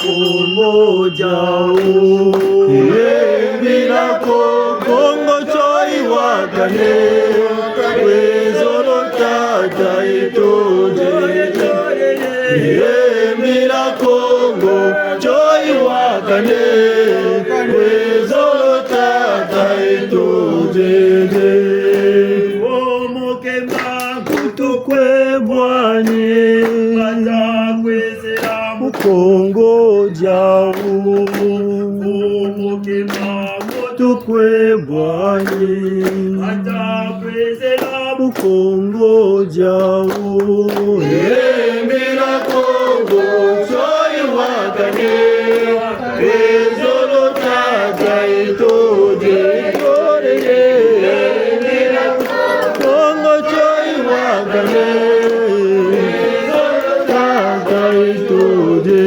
Kongo jao Milako Kongo choi wakane Wezolo tata itoje Milako Kongo choi wakane Wezolo tata itoje Omoke makutukwe bwane Kongo jao tukwe bwani Kongo jao Mira Kongo choi wakane Ezolo tata itoje Mira Kongo choi wakane Tata itoje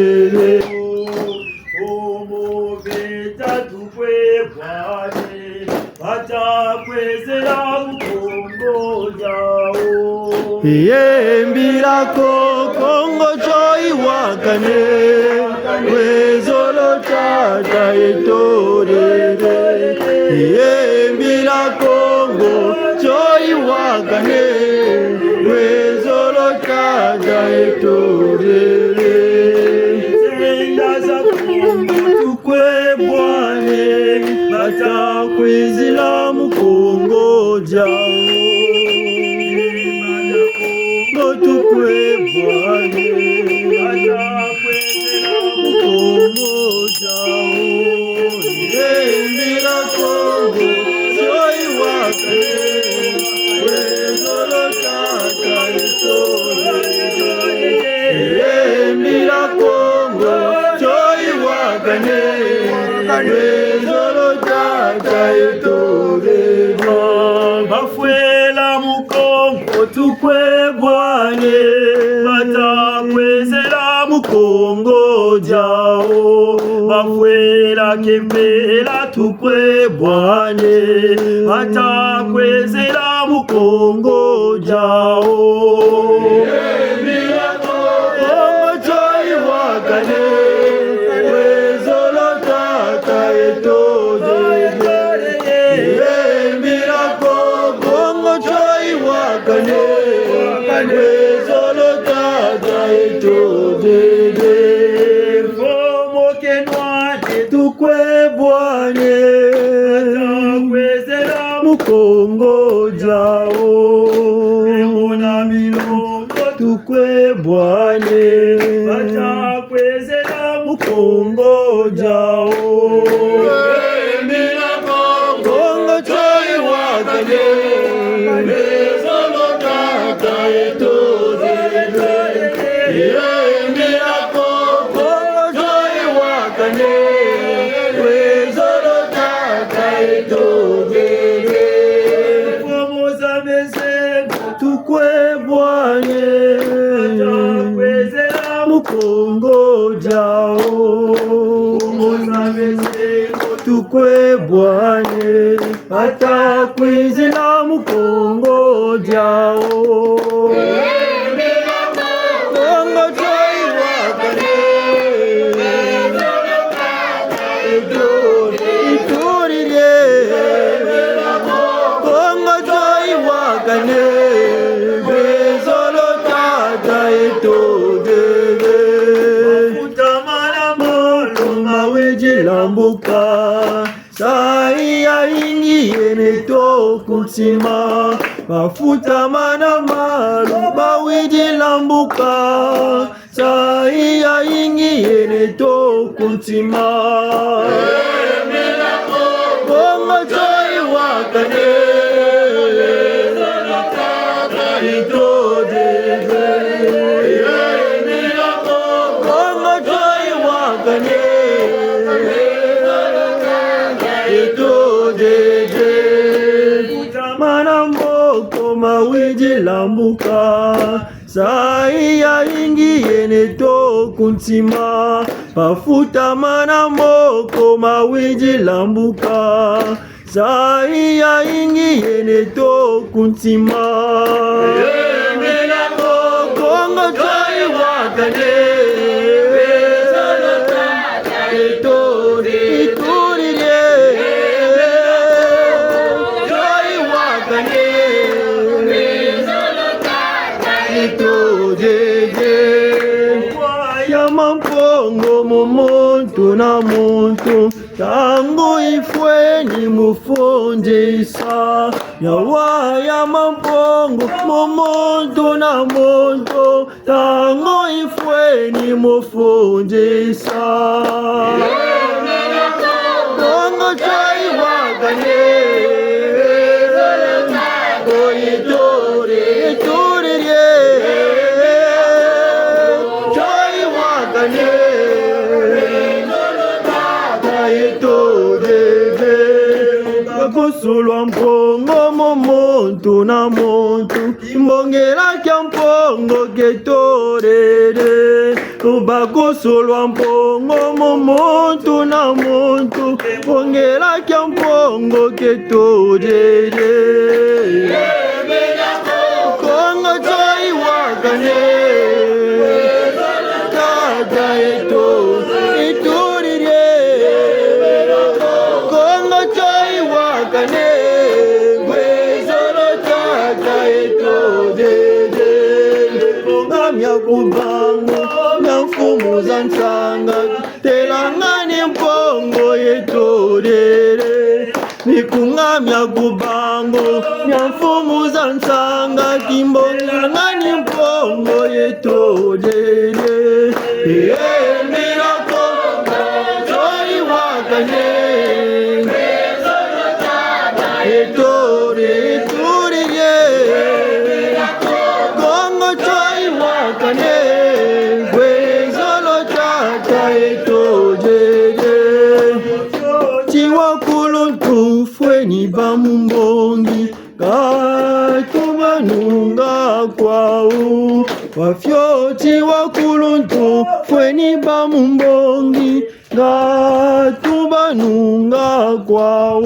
Mbirako Kongo choi wakane Wezolo tata itorere Mbirako Kongo choi wakane Wezolo tata itorere Zenda za Kongo tukwe bwane Bata kwezila mukongo jao tukwe bwane Kongo jao Mbira Kongo choi wakane Wezolo tata itoje Mbira Kongo choi wakane Wezolo tata itoje Bafuela mukongo tukwe bwane Batakwezela mukongo jao Bafuela kembela tukwe bwane Batakwezela mukongo jao Kongo choi wakane Wezolo tata itoje Kongo choi wakane Wezolo tata itoje Fomo kenwate tukwe bwane Kwezela mukongo jao Muna milongo tukwe bwane Kwezela mukongo jao Kongo choi wakane Wezolo tata itoje Kongo choi wakane Wezolo tata itoje Fomoza mezengo tukwe bwane Kwezela mukongo jao Fomoza mezengo tukwe bwane Ata kwezela mukongo jao Kongo choi wakane Itorire Kongo choi wakane Wezolo tata itoje Mafutamana molo mawejilambuka Sai ya ingi ene tokutsima Mafuta mana malu bawiji lambuka Sai ya ingi ene tokutsima Kongo choi wakane itoje Kongo choi wakane Manamboko mawiji lambuka Sai ya ingi ene tokuntima Pafuta manamboko mawiji lambuka Sai ya ingi ene tokuntima Kongo choi wakane Wezolo tata muntu tangu ifweni mufundisa yawaya mampongo mumuntu na muntu tangu ifweni mufundisa Kongo chai wakane Koitore tore chai wakane Kusulwa mpongo muntu na muntu Mbongela kya mpongo ketorere Bakusulwa mpongo muntu na muntu Mbongela kya mpongo ketorere Kongo chai wakane Tata eto Kubango na mfumu za nsanga telangani mpongo yetorere nikungamya kubango na mfumu za nsanga kimbongangani mpongo yetorere mirako choi wakane yetorere Fweni bamumbongi katubanunga kwau wafyoti wakuluntu fweni bamumbongi katubanunga kwau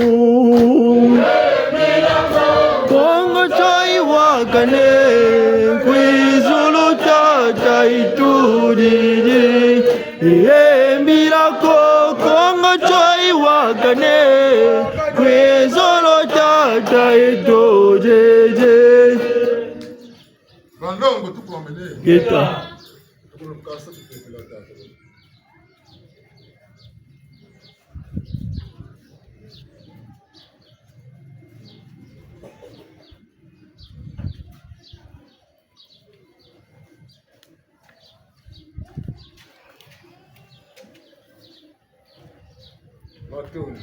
Kongo chai wakane kwizulu tata itudidi Mbirako Kongo chai wakane kwezolo tata eto jeje Bandongo tukomene Geta tukulukasa tukupila tata Matoni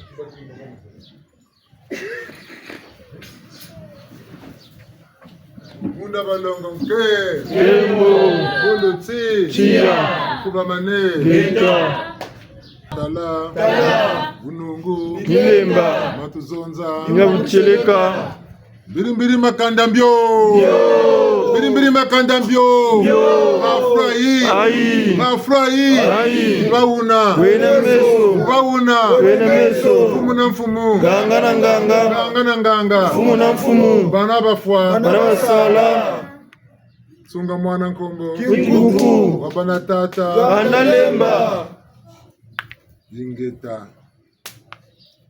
Munda balongo mke Kembo Bulutsi Chia Kubamane Geta Tala Bunungu Nilemba Matuzonza Ngabucheleka Birimbiri makandambyo Birimbiri makandambyo Mafrai Bauna meso Fumu na mfumu Ganga na nganga Fumu na mfumu Bana bafwa Bana basala Sunga mwana nkombo Kikuku Wabana tata Bana lemba Yingeta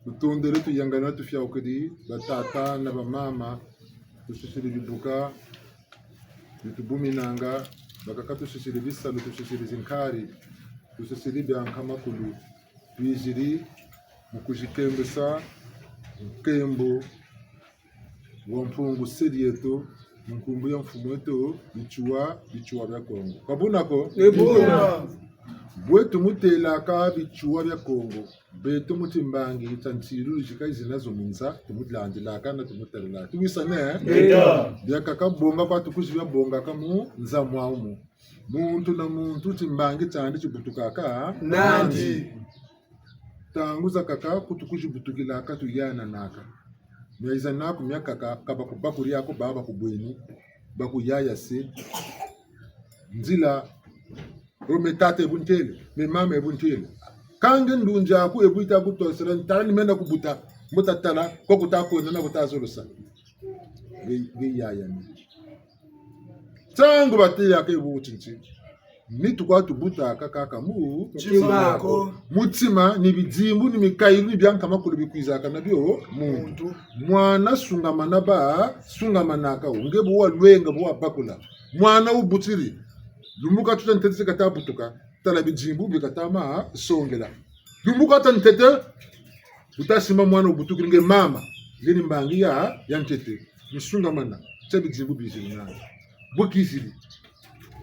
Tutondere tuyangana tufya ukedi batata na bamama tushishiri bibuka bitubuminanga bakaka tushishiri bisalu tushishiri zinkari tushishiri byankamakulu bijiri mukujikembesa nkembo wa mpungu serieto mkumbu ya mfumu wetu bichua bya Kongo kabunako Bwetu mutelaka bichua bya Kongo beto mutimbangi tantiru jika izinazo munza tumudlandilaka na tumutarila tuwisane byakaka bonga kwa tukuzibya bonga kamu nza mwaumu muntu na muntu timbangi tandi chibutukaka Nandi tanguza kaka kutukujibutukilaka tuyana naka myaiza naku myakaka kaba kubakuri yako baba kubweni bakuyaya se nzila Rometate buntele, me mama buntele. Kange ndunja ku ebuita kutosela ntala nimenda kubuta mutatala ko kutako nana butazolosa. Ge yaya ni. Tangu batia ke butinchi. Ni tukwa tubuta kaka mu Chimako mutima ni bidzimbu ni mikailu byanka makulu bikwiza kana byo muntu. Mwana sungamana ba sungamanaka ungebu wa lwenga bo bakula. Mwana ubutiri Lumuka tuta ntetse kata butuka tala bijimbu bikatama songela dumbuka tantete utasima mwana ubutukiringe mama ngeni mbangi ya ntete musunga mana chabi jimbu bizili na bokizili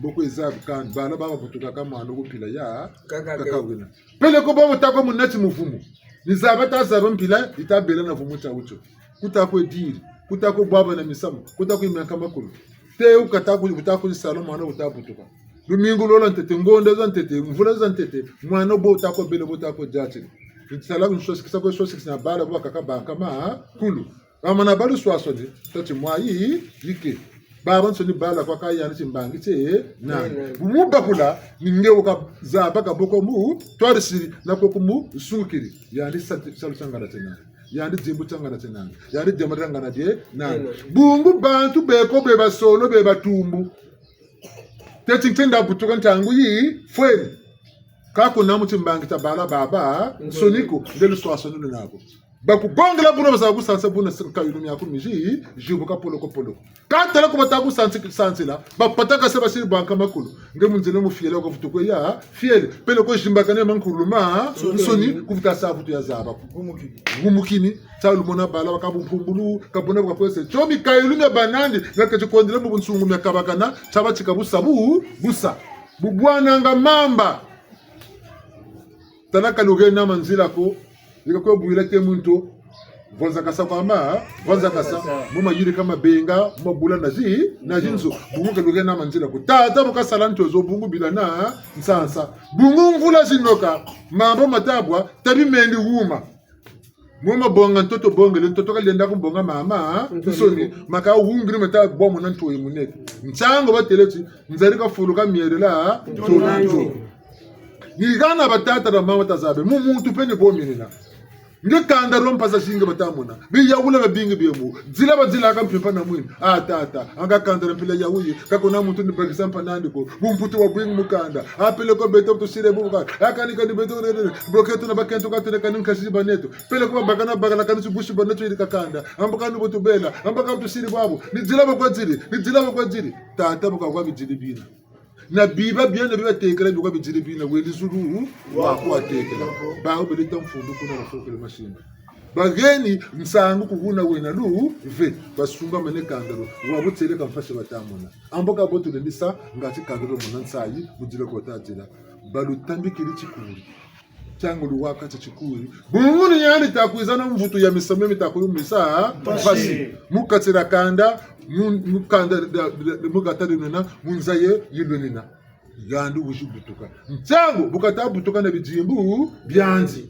boko ezabu kan bana baba butuka kama mwana kupila ya kakawina pele ko baba tako munati muvumu nizaba tazaba mpila itabela na vumu cha ucho kutako diri kutako baba na misamu kutako imeka makulu te ukatako utako salo mwana utabutuka domingo lola ntete ngonde za ntete mvula za ntete mwana bo utako bele bo utako jachi itsala kunsosi kisako sosi kisina bala bo kakaba kama kulu amana balu swasoni tati mwayi yike baba nsoni bala kwa kaya ni mbangi te na mubakula ningewo ka zaba ka boko mu twarisi na kokumu sukiri yani salu sangara tena yandi jimbu tangana tena yandi demaranga na de na bungu bantu beko beba solo beba tumbu teti tenda butuka ntangu yi fweni kako namu timbangi tabala baba soniko ndelu swasoni nako baku bongela buno basabu sansa buno ka yulumi yako miji jibu ka polo ko polo ka tala ko batabu sansi la ba pataka se basiri banka makulu ngemu nzele mu fiele ko futuko ya fiele pele ko jimbakane mankuruma soni kuvuta sabu tu ya zaba gumukini talu mona bala ka bumbulu ka bona ka kwese chomi ka yulumi banandi ngaka chikondele mu bunsungu myakabakana chaba chikabusabu busa bubwana nga mamba tanaka luge na manzila ko yiko buila ke muntu vonza kasa kwama vonza kasa muma yiri kama benga mabula na jinzo bungu keluge na manzila ko tata bukasala ntozo bungu bila na nsansa bungu mvula zinoka mambo matabwa tabi mendi huma muma bonga ntoto bongele ntoto kalenda ko bonga mama nsoni maka hungri mata bomo na ntoyi muneke nchango bateleti nzarika fuluka mierela tonanjo nigana batata na mama tazabe muntu pene bominina ngekanda rompasa shinge batamuna biyawula babingi biyemu dzila badzila akampepa na mwini tata angakanda mpila yawuyi kakona muntu ni bagisa mpanandiko bumputu wa bwingi mukanda apele ko beto to sire buka akani kani beto ne bloketo na bakento katene kani nkashiji baneto pele ko bagana kani subushi baneto ili kakanda ambaka ni botu bela ambaka to sire babu ni dzila bakwa dziri tata buka kwa bijili bina na biba bien na biba tekela biko bijili bina weli zulu wa kwa tekela ba ubele tamfundu kuna rafoko le machine bageni msangu kuvuna wena lu ve basumba mane kandaro wa butsele kamfashe batamona amboka botu ndisa ngati kandaro mona nsayi mujile ko tajira balu tambikiri chikuri changu luwaka chikuri bunguni yani takuizana mvutu ya misame mitakulumisa basi mukatsira kanda mukanda mugatari nuna munzaye yilunina yandu bushubutuka nchangu bukata butuka na bijimbu byanzi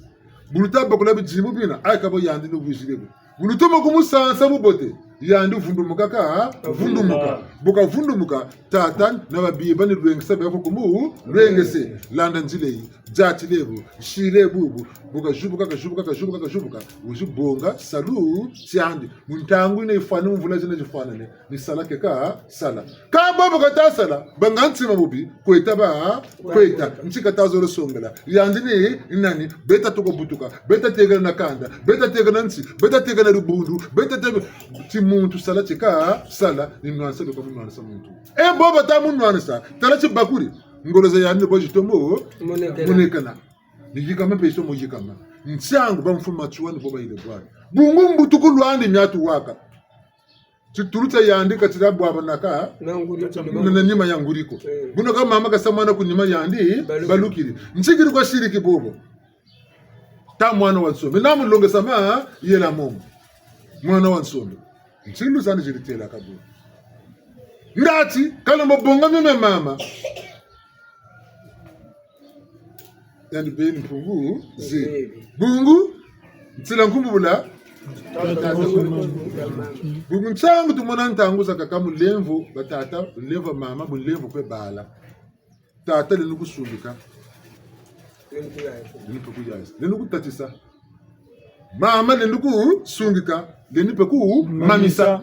buluta bakula bijimbu bina akabo yandi no bujilego bulutuma kumusansa mubote yandi vundumuka buka vundumuka tatan na babiba ni rwengese bako kumu rwengese landa nzileyi jati lebu shile bubu buka jubuka ujibonga salu tiandi muntangu ine ifana mvula zina jifana ni sala keka sala ka babo kata sala banganti mabubi kweta nchika tazoro songela yandi ni inani beta toko butuka beta tegana na kanda beta tegana nsi beta tegana rubundu beta tegana muntu sala chika sala ni nwansa beko nwansa muntu boba ta mun nwansa tala chibakuri ngoloza yani bo jitomo munekana nijikama peso mujikama nchangu bamfuma chuani boba ile bwana bungu mbutuku lwandi myatu waka chituruta yandi katira bwaba naka na nyima yanguriko buno kama mama kasamana kunyima yandi balukiri nchigiri kwa shiriki bobo ta mwana wansome namu longe sama yela momo mwana wansome nchilu sana jiritela kabu ngati kala mbonga meme mama yani beni mpungu zi bungu ntila nkumbula bungu ntsangu tumona ntangu zakakamu lemvu batata lemvu mama bulemvu kwe bala tata lenu kusubika lenu kutatisa mama lenu kusungika lenu peku mamisa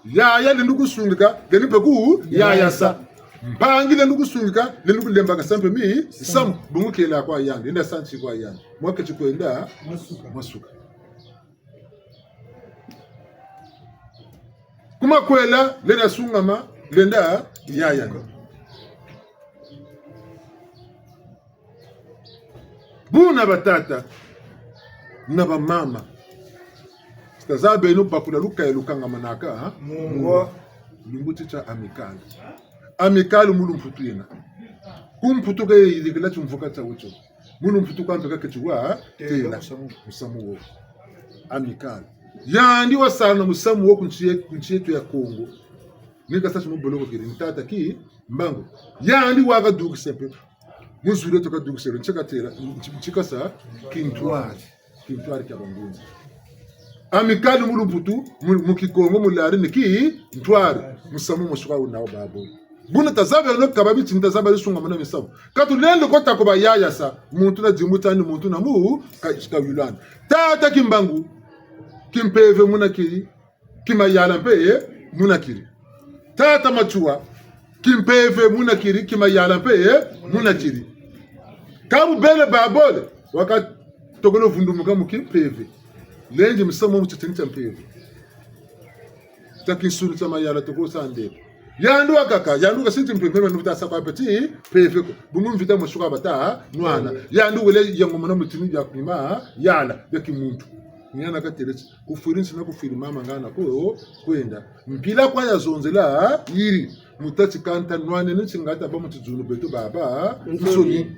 yaya lenu kusungika lenu peku yayasa mpangi lenu kusungika lenu kulembaga sampe mi sam bungu kela kwa yandi enda sanchi kwa yandi mwake chikwenda masuka kuma kwela lena sungama lenda yaya buna batata na ba mama stazabe no bakula luka elukanga manaka mungu lunguti cha amical mulu mputu yena kumputu ke yidikela chumvuka cha ucho mulu mputu kwa mpeka kechuwa tela musamu wo amical yandi wasana musamu wo kunchietu ya Kongo nika sasa muboloko kiri ntata ki mbango yandi waga dugu sempe muzure toka dugu sero ncheka tela nchika sa kintwari kya bangunzi amical mulu mputu mukikongo mulari niki ntwari musamu mushuka unao babo buna tazabe no kababi tinta zabe sunga mana misabu katu lendo kota ko bayaya sa muntu na jimutani muntu na mu ka yulana tata kimbangu kimpeve munakiri kimayala mpe munakiri tata machua kimpeve munakiri kimayala mpe munakiri kabu bele babole waka togolo vundumuka mukimpeve lenje misamo mutitini mpeve takinsulu tamayala tokosa ndeko yandu akaka yandu kasinti mpempeme nuta sabapeti pefeko bungu mvita mushuka bata nwana yandu wele yangomana mutini ya kuma yala beki muntu nyana kateretse kufurinsi na kufirima mangana ko kwenda mpila kwa yazonzela yiri mutati kanta nwane nitsingata ba mutuzunu betu baba nsoni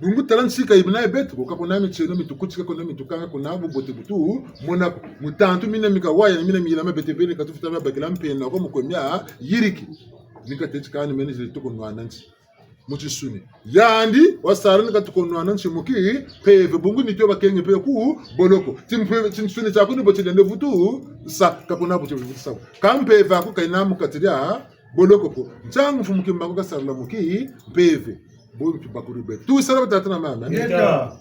bungu talansika ibna betu ko kapona micheno mitukutika kona mitukanga kona bobote butu mona mutantu mina mikawaya mina mila mabete bene katufuta bakila mpena ko mukomya yiriki nikatetsikani mene zilitoko nwanansi muchisuni yandi wasara nikatuko nwanansi muki peve bungu nityo bakenge pe ku boloko tinsuni chako ni botile ndevutu sa kapona bote butu sa kampeve ako kainamu katiria boloko ko nchangu fumuki mbango kasarla muki peve boy bakuri be tu sala batata na mama neta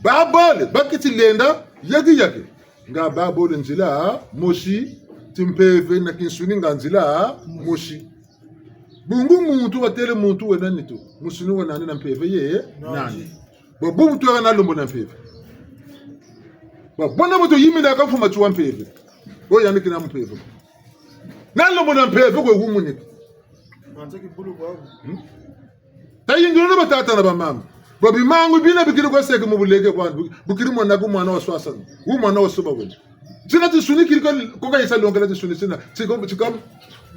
babole bakiti lenda yagi nga babole nzila moshi timpeve na kinsuni nganzila moshi bungu muntu watele muntu wena nito musuni wena na mpeve ye nani bo muntu wena lombo na mpeve bona moto yimina ka fuma chuwa mpeve bo yaniki na mpeve na lombo na mpeve ko gumuniki antaki bulu babu tayingiro batata na bamama babi mangu bina bikiri kwa seke mubuleke kwa bukiri mwana ku mwana wa swasa wu mwana wa soba wena sina tisuni kiri ko ka isa longela tisuni sina tikam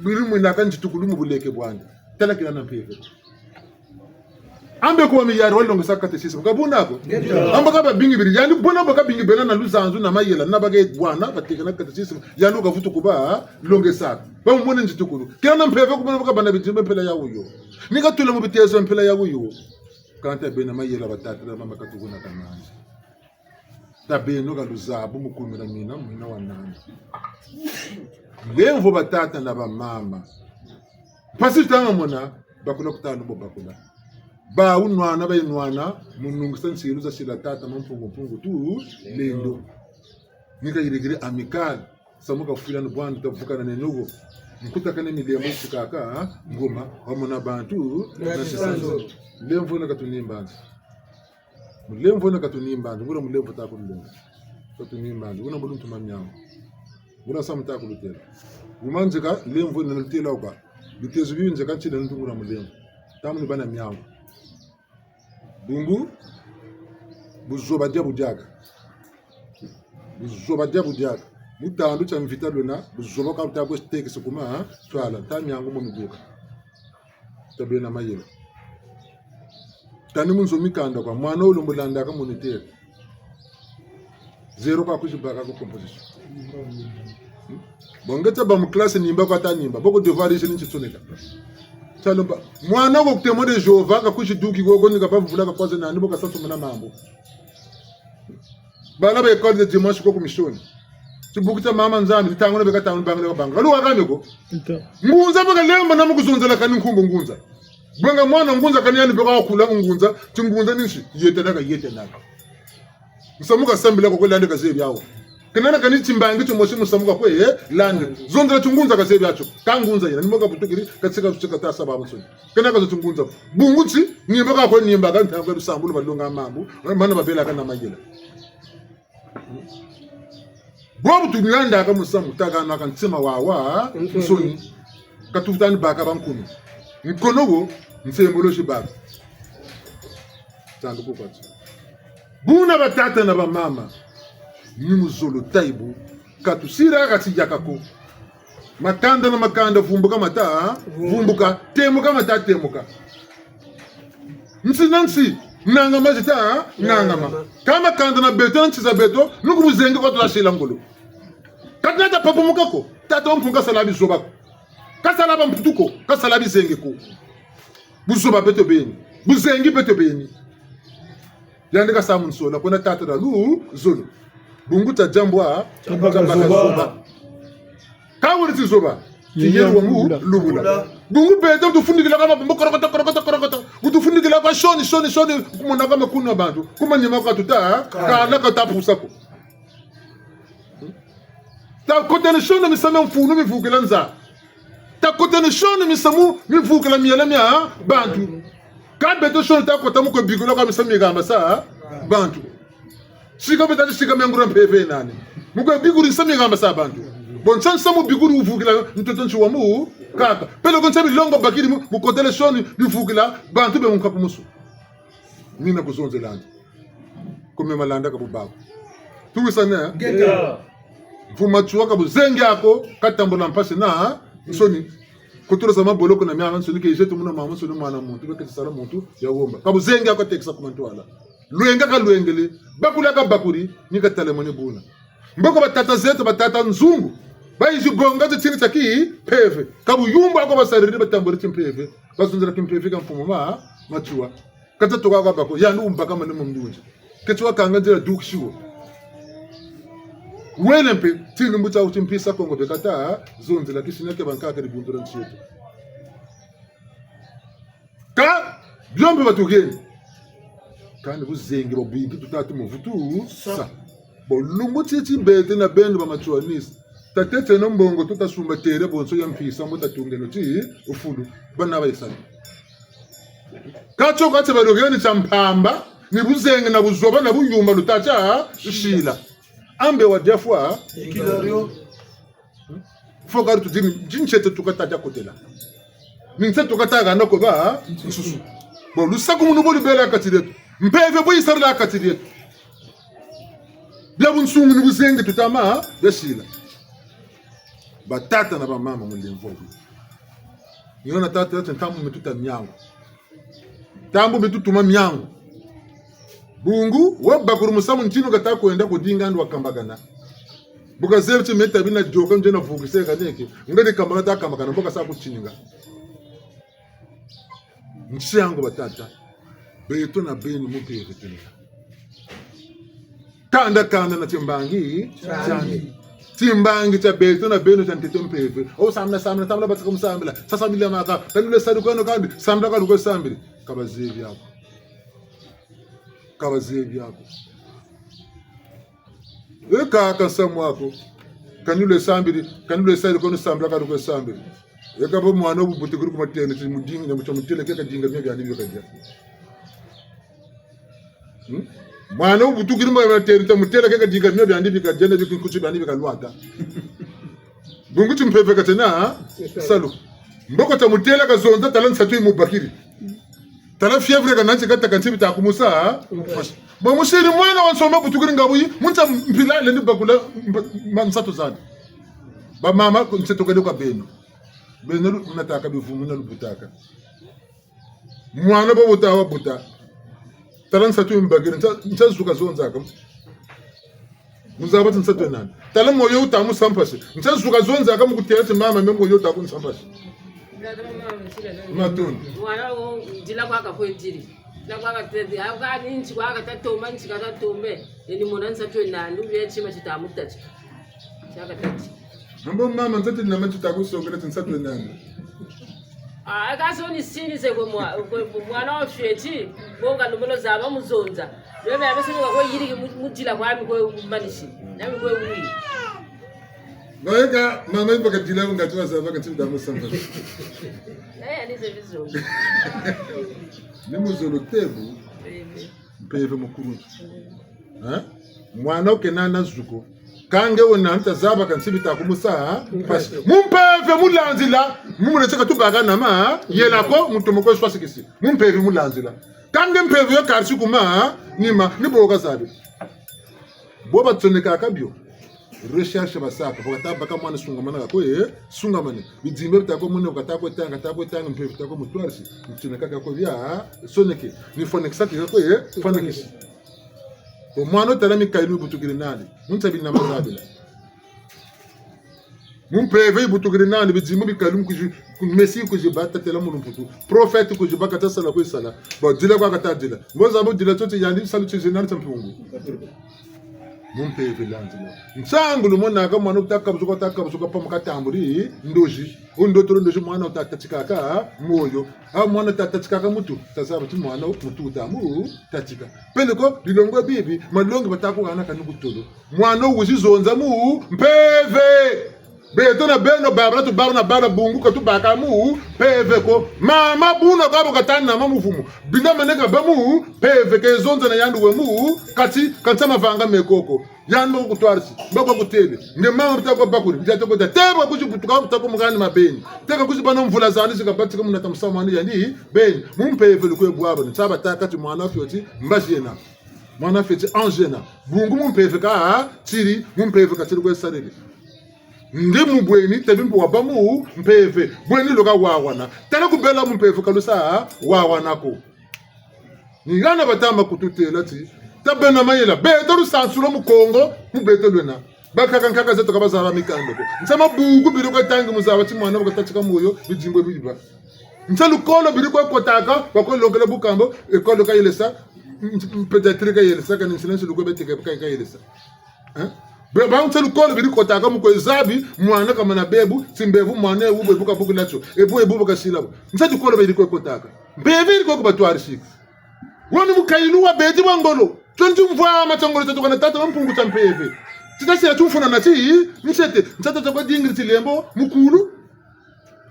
biri mwina kan chitukulu mubuleke bwana tala kila na mpeve ambe ko mi yaro longo sakate sisi kabuna ko amba ka bingi biri yani bona baka bingi bena na luzanzu na mayela na baga bwana batika na kate sisi yani ka futu kuba longe sak ba mwone chitukulu kila na mpeve ko bona baka bana bitimbe pela ya uyo nika tula mubitezo mpela ya uyo kanta bena mayela batata na mama katukuna kananje tabeno ka luzabu mukumira mina wanani lemvo batata na ba mama pasi tanga mona bakula kutano bo bakula ba unwana ba inwana munungisa nsilu za shila tata mpungu tu lendo nika yirigiri amical samuka fila no bwandu tavuka na nenugo mkuta kane milemo sikaka ngoma wamona bantu na sisanzo lemvo na katunimbanzi mulemvo na katunimbanzi ngura mulemvo takulunga katunimbanzi una muluntu mamyango una samta kulutela umanzika lemvo na lutela uka bitezo binze kanchile ntungura mulemvo tamu ni bana myango bungu buzoba dia budiaga mutandu cha mvita lona buzoba ka utabo steke sokuma twala tamyango mo miguka tabena mayelo tani munzo mikanda kwa mwana olombulanda ka moniteur zero ka kujibaka ko composition bongeta ba mu classe nimba kwa tanimba boko devoir ici ni tsoneka talomba mwana ko kutemo de Jehova ka kujiduki gogo nika pa mvula ka kwaze na ndibo ka satso mna mambo bala ba école de dimanche ko komishoni tibukita mama nzambi litango beka tanu bangale banga lu wakameko ngunza baka lemba na mukuzonzela kani nkhumbo ngunza banga mwana ngunza kani yani beka khula ngunza tingunza ninshi yete naka musamuka sambila ko lande ka zebi yawo kanana kani timbangi tumoshi musamuka ko lande zonzela tungunza ka zebi yacho kangunza yena nimoka butukiri katsika tutsika ta saba mutso kanaka zo tungunza bunguti nimba ka ko nimba ka ntango lusambulo balonga mambo mana babela kana magela bobu tunyanda ka musamu taka na kantsima wawa nsoni katufutani baka bankunu nkonogo nsembolo shibaka tandu ko kwatsi buna batata na bamama ni muzolo taibu katusira katijako makanda na makanda vumbuka mata vumbuka temuka mata temuka nsi nanga mazita nanga kama kanda na beto nsi za beto nuku buzenge kwa tulashila ngolo katinata papo mukako tata mpunga salabi zobako kasalaba mputuko kasalabi zenge ko buzoba beto beni buzengi beto beni yandika samu nsola kona tata da lu zolo bungu ta jambwa zoba kawuri ti zoba tiyeru wangu lubula bungu beto tufundikila kama bumbu korokota utufundikila kwa shoni kumona kama kuna bantu kuma nyima kwa tuta kala ka tapusako ta kotene shoni misame mfunu mivukila nza ta kotene shoni misamu mivukila mia bantu ka beto shoni ta kota muko bigula kwa misame gamba sa bantu shika beta shika mengura mpeve nani muko biguri misame gamba sa bantu bon san samu biguri uvukila ntotonchi wa mu kaka pelo kon sabi longo bakiri mu kotele shoni mivukila bantu be munkapu musu nina kuzonze landi kome malanda ka bubako tuwisana Geta. Fumachuwa kabu zengi yako katambola mpasi na nsoni kutura sama boloko na miya nsoni ke jetu muna mama nsoni mwana muntu beke tsara muntu ya womba kabu zengi yako teksa kumantwala luenga ka luengele bakula ka bakuri ni ka talemone buna mboko batata zetu batata nzungu bayizi bonga tsini taki peve kabu yumba ko basariri batambori timpeve basunzira kimpeve ka mfumo ma machuwa kata toka ka bako ya ndu mpaka mane mumdunje ketwa kanga ndira dukshiwo welempe tini mbuta utimpisa kongo bekata zonzi la kishina ke bankaka di bundura nchiyetu ka byombe batugeni kandi buzengi bobimpi tutatu muvutu sa bolumbu titi bete na bendo bamachuanisi tatete no mbongo tutasumba tere bonso ya mpisa mbuta tungeno ti ufulu bana bayisana kacho kache badogeni champamba ni buzengi na buzoba na bunyumba lutacha shila ambe wa defwa Ikilario. foka tu jinchete tukata jakotela ninse tukata ga nako ba susu bo lusaku munu boli bela katiretu mpeve boyi sarla katiretu bya bunsungu ni buzenge tutama yashila batata na ba mama mulimvovu yona tata ntamu metuta myango tambu metutuma myango bungu wabakuru musamu ntino kata kuenda kudinga ndo wakambagana buka zerche meta bina joka njena vugise kaneke ngade kambana ta kambagana boka sa kuchininga nshango batata beto na beni mupeke tena kanda na timbangi chani timbangi cha beto na beno chantete mpeve o samna bataka musambila sasa mila maka kanule sadukano kandi samda ka luko sambili kabazevi yako kabazevi yako eka kansamu wako kanule sambili kanule sadukano samda ka luko sambili eka bo mwana obubuti kuri kumatene timudinga nyamucha mutele keka jinga bya byandi byokaja mwana obubuti kuri kumatene timutele keka jinga bya byandi byokaja ne bikuchi byandi byokalwata bunguti mpeve katena salu mboko tamutele kazonza talansa tu mubakiri tala fievre kananchi kata kanchibi takumusa bo musiri mwana wansoma butukiri ngabuyi munta mpilale ni bakula mansato zana ba mama kunsetokele kwa beno nataka bivumu na lubutaka mwana bo butawa buta talansa tu mbagiri nchazuka zonzaka muzaba tsato nani tala moyo utamu sampasi nchazuka zonzaka mukutiyati mama memoyo utaku sampasi matun mwana wo ndila kwaka kwendiri na kwaka tete aka ninchi kwaka tatoma nchi kaka tombe ni mona nsato nani uye chima chitamutachi chaka tati mambo mama nzati na matu takusongela tsato nani aka soni sini se mwana wa feti bonga lumelo zaba muzonza bebe abesini kwa yiri mudila kwami kwa manishi nami kwa wi Naeka mama ipo kadila ngatiwa zaba kanchibi damu sampasi anize vizo ni muzolo tebu mpeve mukurunji mwana ukenana zuko kange wona ntazaba kansibi takumusa pasi mumpeve mulanzila mumulecheka tubaga nama yelako mutomoko swasikisi mumpeve mulanzila kange mpevu yo karshi kuma nima ni boga sabe boba tsoneka kabyo recherche basaka bokata baka mwana sungamana ko sungamane bizimbe bitako mune ukatako tanga mpevu bitako mutwarisi tsoneka kako bya soneke ni fonexa ko fonekisi o mwana tarami kainu butukire nani muntabi na mazabila mumpeve butukire nani bizimbe bikalum kuji Messi kuji bata tela mulumputu prophète kuji bakata sala ko sala bo dile kwa kata dile mboza bo dile toti yandi salu tsinari tampungu mumpeve lanzila nsangu lumona ka mwana utaka buzuka pa makatamburi ndoji undotoro ndoji mwana utatatsikaka moyo a mwana tatatsikaka mutu tazaba ti mwana mutu utamu tatika peleko lilongwe bibi malongi batako kana kanukutolo mwana uzizonza mu mpeve beto na beno babra tu barna bara bungu ka tu bakamu peve ko mama buna ka bokatana mamuvumu binda maneka bamu peve ke zonza na yandu wemu kati kansama vanga mekoko yandu kutwarisi mbako kutele nge mama mtako bakuri mtako da tebo kujibutuka mtako mugani mabeni teka kujibana mvula zani zikabatika munata msamani yani beni mumpeve lukwe bwabo nsaba takati mwana fyoti mbashena mwana fyoti angena bungu mumpeve ka tiri mumpeve ka tiri kwesarele ndi mubweni tebimbo wabamu mpeve bweni loka wawana tana kubela mpeve kalusa wawana ko ngana batama kututela ti tabena mayela beto sansuro mu Kongo mu beto lwena bakaka nkaka zeto kabazara mikando ko nsama bugu biri ko tangi muzaba ti mwana bakatachika moyo bijimbo biba nsalu kolo biri ko kotaka bako lokela bukambo ekolo ka yelesa peut-être ka yelesa kan silence luko beteke ka yelesa ba untelu kolo biri kotaka mu ko zabi mwana kama na bebu simbevu mwana ube buka buku nacho ebu buka silabo nsati kolo biri ko kotaka bevi ko batwari shik woni mukailu wa bedi wangolo tonti mvwa matangolo tatokana tata mpungu tampeve titasi atufuna nati nsete nsata to badingri tilembo mukulu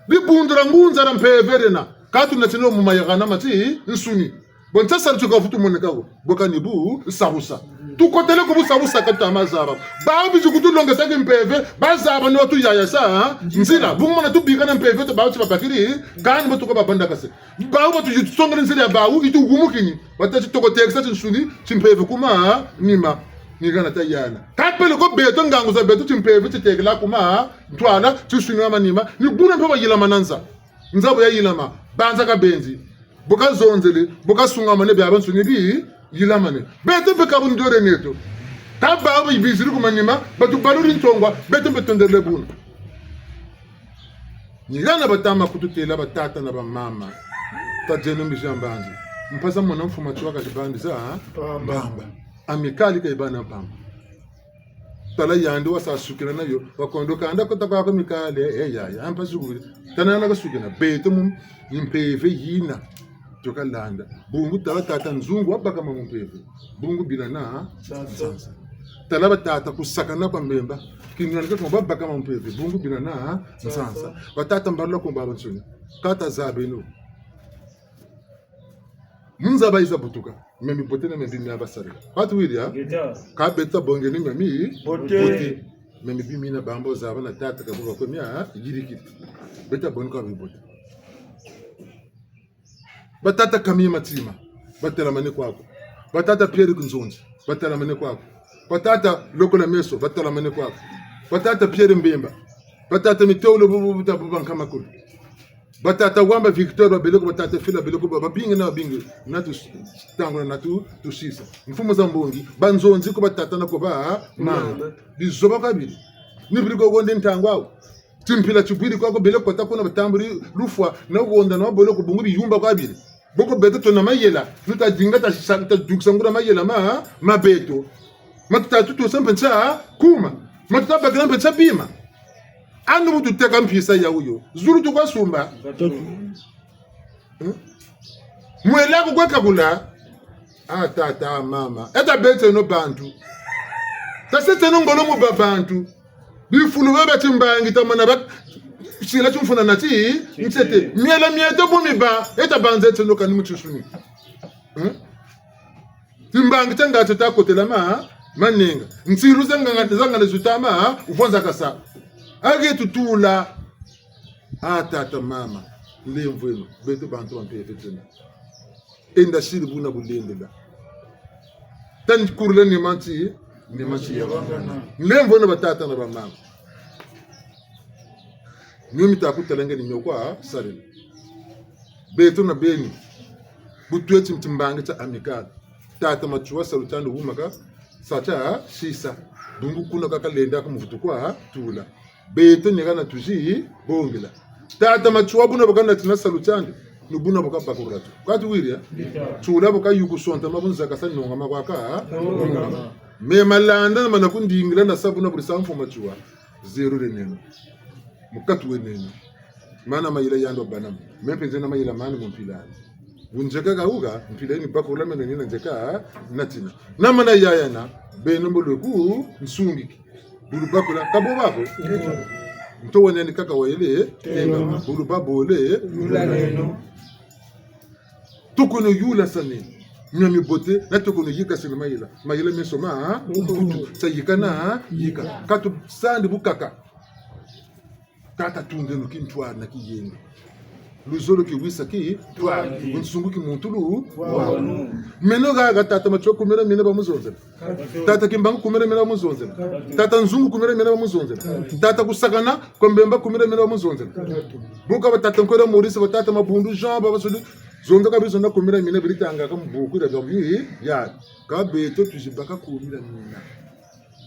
bibundura ngunza rampeverena katu natino mu mayagana mati nsuni bonta sartu ka futu moneka ko bokanibu sarusa tukotele ko busabusa kata mazaba ba bizu kutulonga sake mpeve bazaba no tu yaya sa nzila bungona tu bikana mpeve to ba uti babakiri kan botuko babanda kase ba uti tu tsonga nzila ba u itu gumukini batati toko teksa nsuni chimpeve kuma nima nigana tayana kapele ko beto ngangu za beto chimpeve titekela kuma ntwana tsusunga manima ni buna mpeva yila mananza nzabo ya yilama banza ka benzi boka zonzele boka sunga mane bya bansuni bi yilamane beto be kabundore neto taba ba ibiziri kumanima batu baluri ntongwa beto betondele buna nigana batama kututela batata na bamama tajeno mbijambanzi mpasa mwana mfuma chwaka jibandiza bamba amikali ka ibana pamba tala yandi wasa sukira nayo wakondoka anda kotaka ko mikale ya ampa suguri tanana ka sukina beto mum impeve yina tokalanda bungu tata nzungu wabaka mamumpeve bungu bilana sansa tala batata kusakana kwa mbemba kinyanike ko babaka mamumpeve bungu bilana sansa batata mbarlo ko baba nsuni kata zabeno munza baiza butuka memi botena memi myabasare batu wiria ka beta bongeni memi bote memi bimina bambo zaba na tata ka buka ko mya yirikiti beta bonka bibote batata kamia matima batela mane kwako batata Pierre Kunzonzi batela mane kwako batata Lokola Meso batela mane kwako batata Pierre Mbemba batata Mitolo bubuta bubanka makulu batata Wamba Victor babeleko batata Fila beleko babinga na binga natu tango natu tusisa mfumo za mbongi banzonzi ko batata na ko ba mama bizoba kabili nibiriko gonde ntangwa timpila chubiri kwako beleko takona batamburi lufwa na wonda na boloko bungu biyumba kwabili boko beto to na mayela nuta dinga ta santa duksangura mayela ma beto matuta tutu sampensa kuma matuta bagran pensa bima anu mutu teka mpisa ya uyo zuru tu kwa sumba mwela ko kwa kabula tata mama eta bete no bantu tasete no ngolo mu babantu bifunu bebe timbangi tamana bak sila tumfuna nati nsete miela mieto bumiba eta banze teno kani mutusuni timbangi tanga tata kotela maninga ntsiru zanga nezutama ufonza kasa age tutula tata mama lemvweno beto bantu bampefetena enda shiri buna bulendela tan kurle ni manchi ya lembo na batata na bamama nyumi takutalenge ni nyokwa saril beto na beni butweti mtimbange cha amikal tata machuwa salutando umaka sacha shisa dungu kuna kakalenda kumuvutu kwa tula beto nyegana tuji bongela tata machuwa buna bakana tina salutando nubuna boka bakuratu kwatu wiria tula boka yuku sonta mabunza kasani nonga makwaka me malanda manakundi ingila na sabuna burisamfo machuwa zero reneno mukatu weneno mana mayila yando banam mepenze na mayila mani mumpilani unjeka gauga mpilani bakula mena nina njeka natina na mana yayana benombo leku nsungiki bulu bakula kabo bako mto waneni kaka waile bulu babole yulaleno tukono yula sane nyami bote na tukono yika sene mayila mesoma mputu sayikana yika katu sandi bukaka tata tunde no kintwa na kiyenga luzolo ki wisa ki twa unsungu ki muntulu meno ga tata macho kumera mena ba muzonzela tata kimbangu kumera mena ba muzonzela tata nzungu kumera mena ba muzonzela tata kusagana kombemba kumera mena ba muzonzela buka ba tata nkora Maurice ba tata mabundu Jean ba basuli zonga ka bizona kumera mena biritanga ka mbuku da gabi ya ka beto tujibaka kumera mena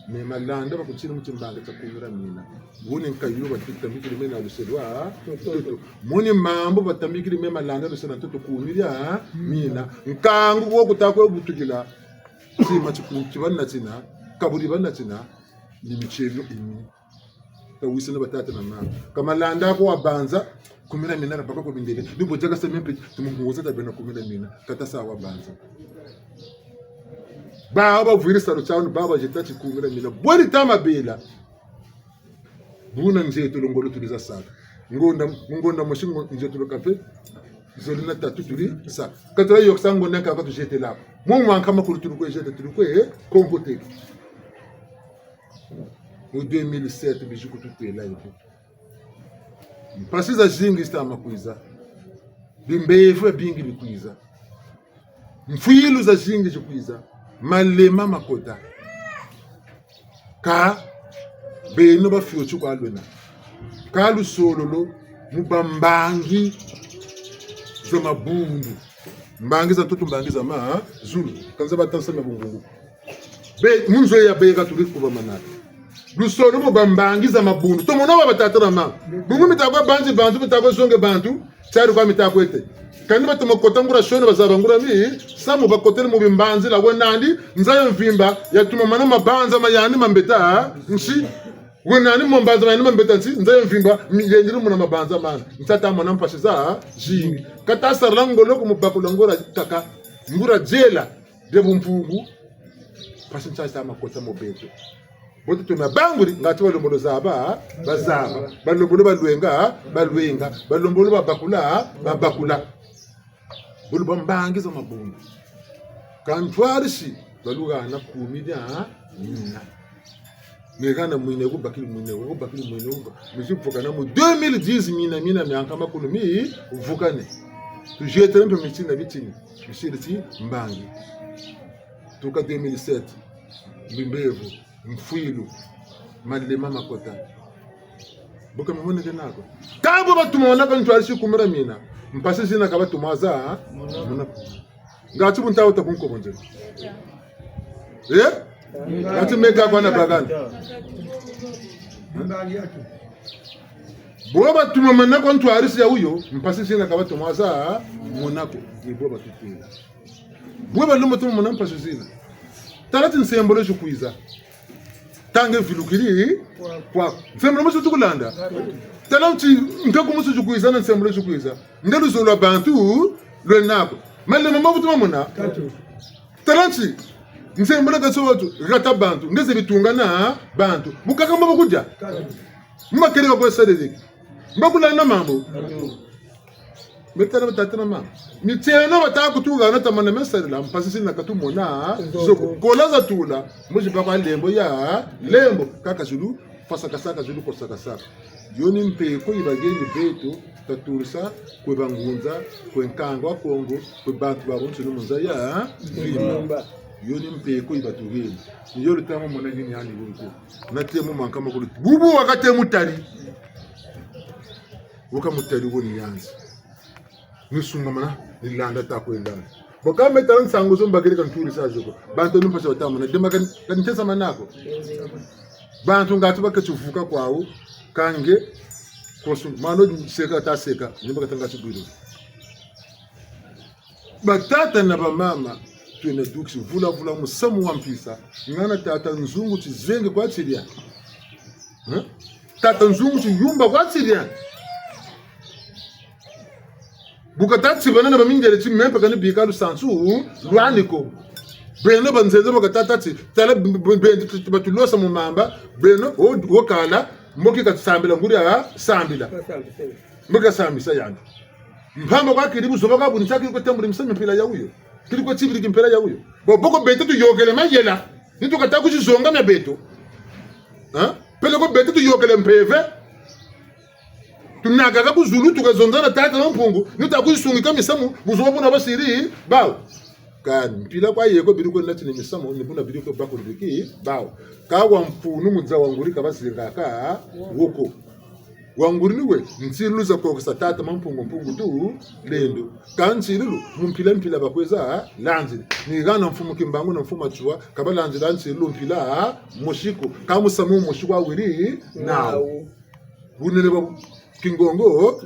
me malanda bakuchira mutimbanga takumira mina bune nkayo batamikiri mena aluselwa toto muni mambo batamikiri me malanda lusena toto kumiria mina nkangu wo kutakwe butukila sima chikuchibana tina kaburi bana tina ni michelo imi tawisena batata na mama kama landa ko abanza kumira mina na baka ko bindele bibo jaga sempe tumunguza tabena kumira mina tata sawa banza baba virisa ruchano baba jitati kumira mina bwani tama bela buna njetu longolo tuliza saka ngonda moshingo njetu lokape zolina tatu tuli sa katara yoksango naka ka tujete la mo manka makuru tulu ko jete tulu ko kompote mu 2007 bijuku tutela ipo precisa jingi sta makuiza bimbevu bingi bikuiza mfilu za jingi jikuiza malema makota ka beno ba fiochu kwa lwena ka lusololo mubambangi za mabundu mbangi za tutu mbangi za ma zulu kanza batansa mabungu be munzo ya bega tuliku ba manati lusolo mubambangi za mabundu to mona batata na ma bungu mitakwa banzi bantu mitakwa songe bantu tsari kwa mitakwa ete kandi batuma kotangura shone bazabangura mi samu bakotele mu bimbanzi la wenandi nzayo mvimba yatuma mana mabanza mayani mambeta nshi wenani mombanza mayani mambeta nshi nzayo mvimba yenjiri mu na mabanza mana nsata mwana mpashiza jingi kata sarlango loko mubakulangora kaka ngura jela de bumpungu pasi nchasa makota mobeto bote tuna banguri ngati balombolo zaba bazaba balombolo balwenga balombolo babakula bulu bambangi za mabungu kantwarishi baluga na kumidia nina megana mwine kubakili mwine mishifuka na mu 2010 mina mianka makulu mi uvukane tujetere mpe michina bitini mishiriti mbangi tuka 2007 mbimbevu mfilu malema makota boka mwana kenako kabo batumona kantwarishi kumira mina mpasi zina kaba tumaza muna ngati buntawo takunko bonje ngati mega bana baganda boba tumamana ko ntwarisi ya uyo mpasi zina kaba tumaza munako ni boba tutila boba lumo tumamana mpasi zina talati nsembole jukuiza tange vilukiri kwa nsembole musu tukulanda talauti ngako musu jukuiza na nsembole jukuiza ngelu zolo bantu lwenako male mama butuma mona talauti nsembole gaso watu gata bantu ngeze bitunga na bantu mukaka mbo kujja mmakere ko sadede mbakula na mambo metana batana mama mitena batakutuga na tamana mesela mpasisi na katumona zoko kolaza tula mujipa kwa lembo ya lembo kaka zulu fasakasaka zulu kosakasaka yoni mpeko ibageni betu taturisa kwe bangunza kwe nkanga wa Kongo kwe bantu barunzi n'umunza ya vimba yoni mpeko ibatugeni niyo lutamo mona ngini yani bunko natemo manka makuru bubu wakate mutari woka mutari woni yanzi nisunga mana nilanda takwendana bokame tan sango zo mbagere kan turisa joko bantu numpasa watamu na dema kan ntesa manako bantu ngatu bakachuvuka kwawo kange kosu mano seka ta seka nimba katanga chibiro batata na bamama twene duksi vula musamu wampisa ngana tata nzungu tizenge kwa tsiria tata nzungu yumba kwa tsiria bukatatsi banana bamingere tsimempa kana bikalu sansu lwaniko beno banzenze bakatatsi tala batulosa mu mamba beno wokala mboki katsambila nguri ya sambila mboka sambisa yangu mpamba kwa kiribu zoboka bunitaki ko temburi msame mpila ya uyo kiri ko tsibiri kimpela ya uyo boko beto tu yokele majela nitu kataku chizonga na beto pele ko beto tu yokele mpeve tunaka ka kuzulu tukazonzana tata na mpungu nitakuzisungika misamu buzobona basiri bawo kan mpila kwa yeko biriko lati ni misamu nibuna biriko bako ndiki bawo ka wa mpunu mudza wanguri ka basiringa ka woko wanguri niwe ntsiluza ko kusatata mpungu tu lendo kantsilu mpila bakweza lanzi ni gana mfumu kimbangu na mfumu atwa kabalanzi lanzi mpila moshiko ka musamu moshiko awiri nawo bunene ba kingongo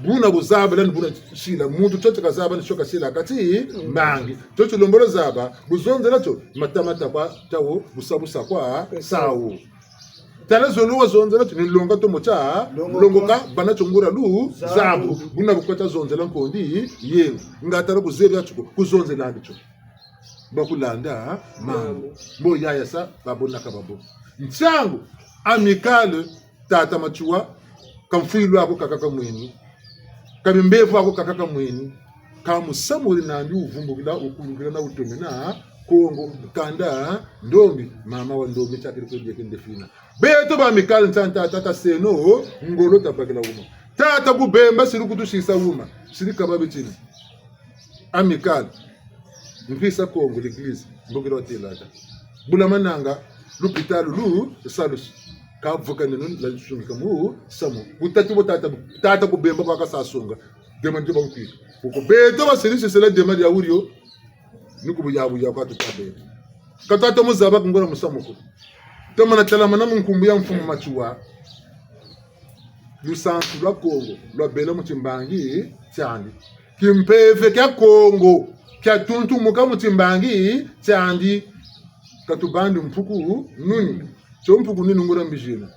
buna buzaba lan buna shila muntu chote kazaba nishoka shila kati mbangi chote lombolo zaba buzonze nacho matamata kwa tawo busabusa kwa sawo tala zoluwa zonze nacho nilonga to mocha longoka banacho ngura lu zabu buna bukwata zonze lan kondi ye ngatara kuzeri yacho kuzonze landicho bakulanda mambo mbo yaya sa babona kababo ntsangu amikale tata machua kamfuilu ako kakaka mweni kamimbevu ako kakaka mweni kamusamuri nandi uvumbukila ukulukila na utome na Kongo kanda ndombi mama wa ndombi chakiri kwenye kendefina beto ba mikali ntanta tata seno ngolo tabakila uma tata kubemba siri kutushisa uma siri kababe chini amikali mpisa Kongo l'eglise mbokila watelata bula mananga lupitalu lu salus kavuka nenu la sunga mu samu butatu tata kubemba kwa kasasunga demande banki uko beto basirisi sela demande ya uriyo nikubu yabu ya kwa tutabe katata muzaba ngora musamuko tomana talama na munkumbu ya mfumu machuwa lusantu lwa Kongo lwa bela mutimbangi cyandi kimpeve kya Kongo kya tuntu muka mutimbangi cyandi katubandi mpuku nuni cho mpuku nuni ngura mbijina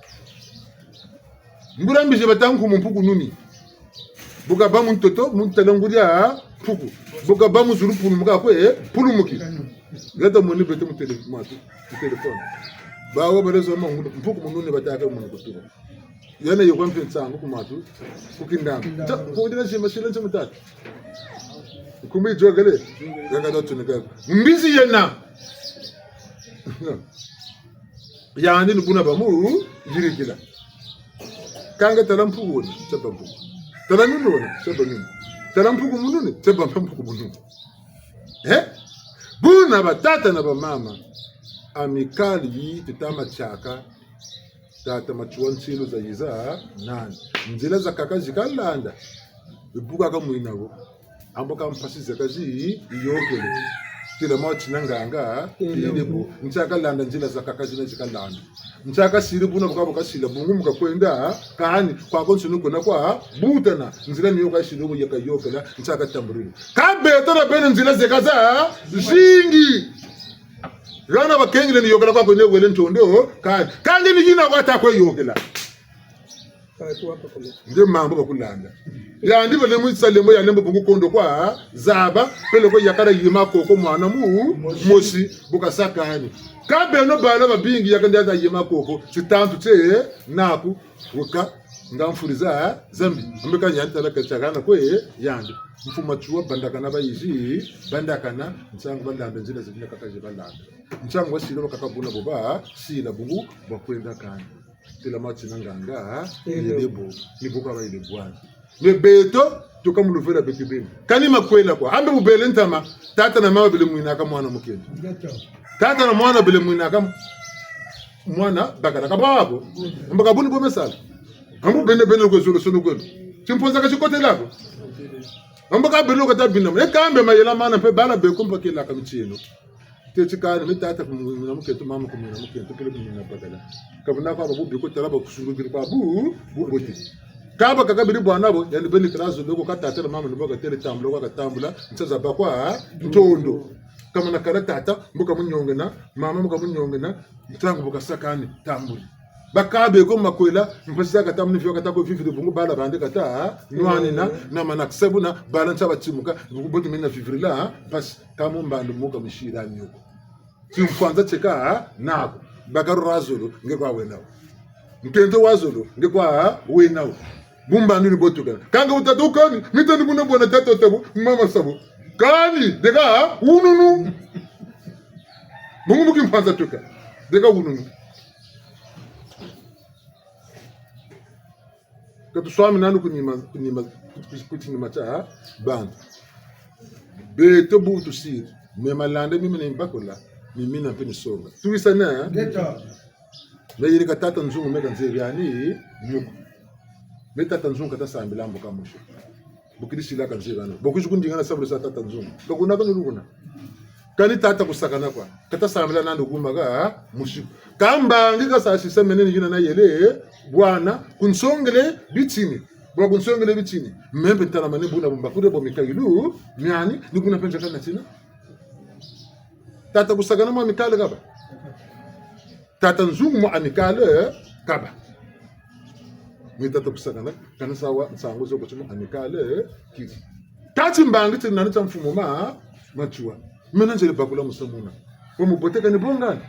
batangu mpuku nuni buka ba muntoto muntalanguria puku buka ba muzuru pulu muka kwe pulu muki gata moni bete mu telefone bawo balezo mangu mpuku mununi bataka mu kutuba yana yo kwampe tsangu kumatu kukindanga ko dina shima shilenze mutatu kumbe jogale yanga dotuni tunika mbizi yena yani nubuna bamu yirikila kanga talampu woni sabampu talaminu woni sabaminu talampu kumununi sabampu kumununi buna batata na bamama amikali tutama chaka tata machuwa nsilo za yiza nani nzila za kaka zikalanda ibuka kamuinabo amboka mpasize kazi iyokele kila machi nanganga ilebo nchaka landa njila za kaka zina zikalanda nchaka siribu na bukabo kasila bungu mukakwenda kahani kwa konsu nuko na kwa butana nzila niyo kashilobo yakayokela nchaka tamburini kabeto na bene nzila zekaza zingi yana bakengile ni yokela kwa kwenye wele ntondo kandi ni yina kwa takwe yokela nje mambo bakulanda ya ndibo le musalemo ya nembo bungu kondo kwa zaba pele ko yakara yima koko mwana mu mosi bukasaka hani kabe no bala babingi yakanda yima koko sitantu te naku wuka ngamfuriza zambi ambeka nyanta la kachagana kwe yandi mfuma chuwa bandakana bayizi bandakana nsanga balanda nzila zibina kakaje balanda Nchangu wa sila wakakabuna boba sila bungu bakwenda kani tela machina nganga ilebo nibuka ba ilebwa me beto tuka muluvela beti beni kani makwela kwa ambe ubele ntama tata na mama bile mwina ka mwana mukende tata na mwana bile mwina ka mwana bakana ka babo mbaka buni bo mesala ambu bene ko zulu sunu kwelo chimponza ka chikote lako mbaka belo ka tabina e kambe mayela mana pe bala be kumpa kila ka michino techikana mitata kumuna muketo mama kumuna muketo kile kumuna bagala kabuna kwa babu biko taraba kusungukiri kwa bu boti kaba kakabiri bwana bo yali beni krazo biko katata mama niboga tele tambula kwa katambula ntaza bakwa ntondo kama na kara tata mbuka munyongena mama mbuka munyongena mtangu buka sakani tambuli bakabe ko makwela mpesa katamni fyo katako fifiri bungu bala bande kata nwani na manaksebuna bala ntaba timuka bukuboti mena fifiri la pas kama mbando muka mishira nyuko timfanza cheka nako bakaru razolo ngekwa wenawo mkento wazolo ngekwa wenawo bumba ndini botuka kanga utadukani mitani kuna bwana tata tabu mama sabu kani dega ununu mungu mukimfanza tuka dega ununu katu swami nanu kunyima cha bantu beto butu siri mema lande mimi na mbakola mimi na mpeni songa tuisa na na yiri katata nzungu meka nzeri yani nyuko meta tanzungu kata sambila mboka musho bukiri sila ka nzeri ana bokuju kunjingana sabulu sa tata nzungu lokuna ka nuruguna kani tata kusakana kwa kata sambila nando kumaga musho kamba ngika sa sisa menene yina na yele bwana kunsongele bitini bwa kunsongele bitini membe tana mane buna bumbakure bo mikailu myani nikuna penja kana tina tata kusagana mo mikale kaba tata nzungu mo amikale kaba mi tata kusagana kana sawa sango zo kuchimo amikale kiti tati mbangi tina nita mfumo machua mena njele bakula musamuna wo muboteka ni bongani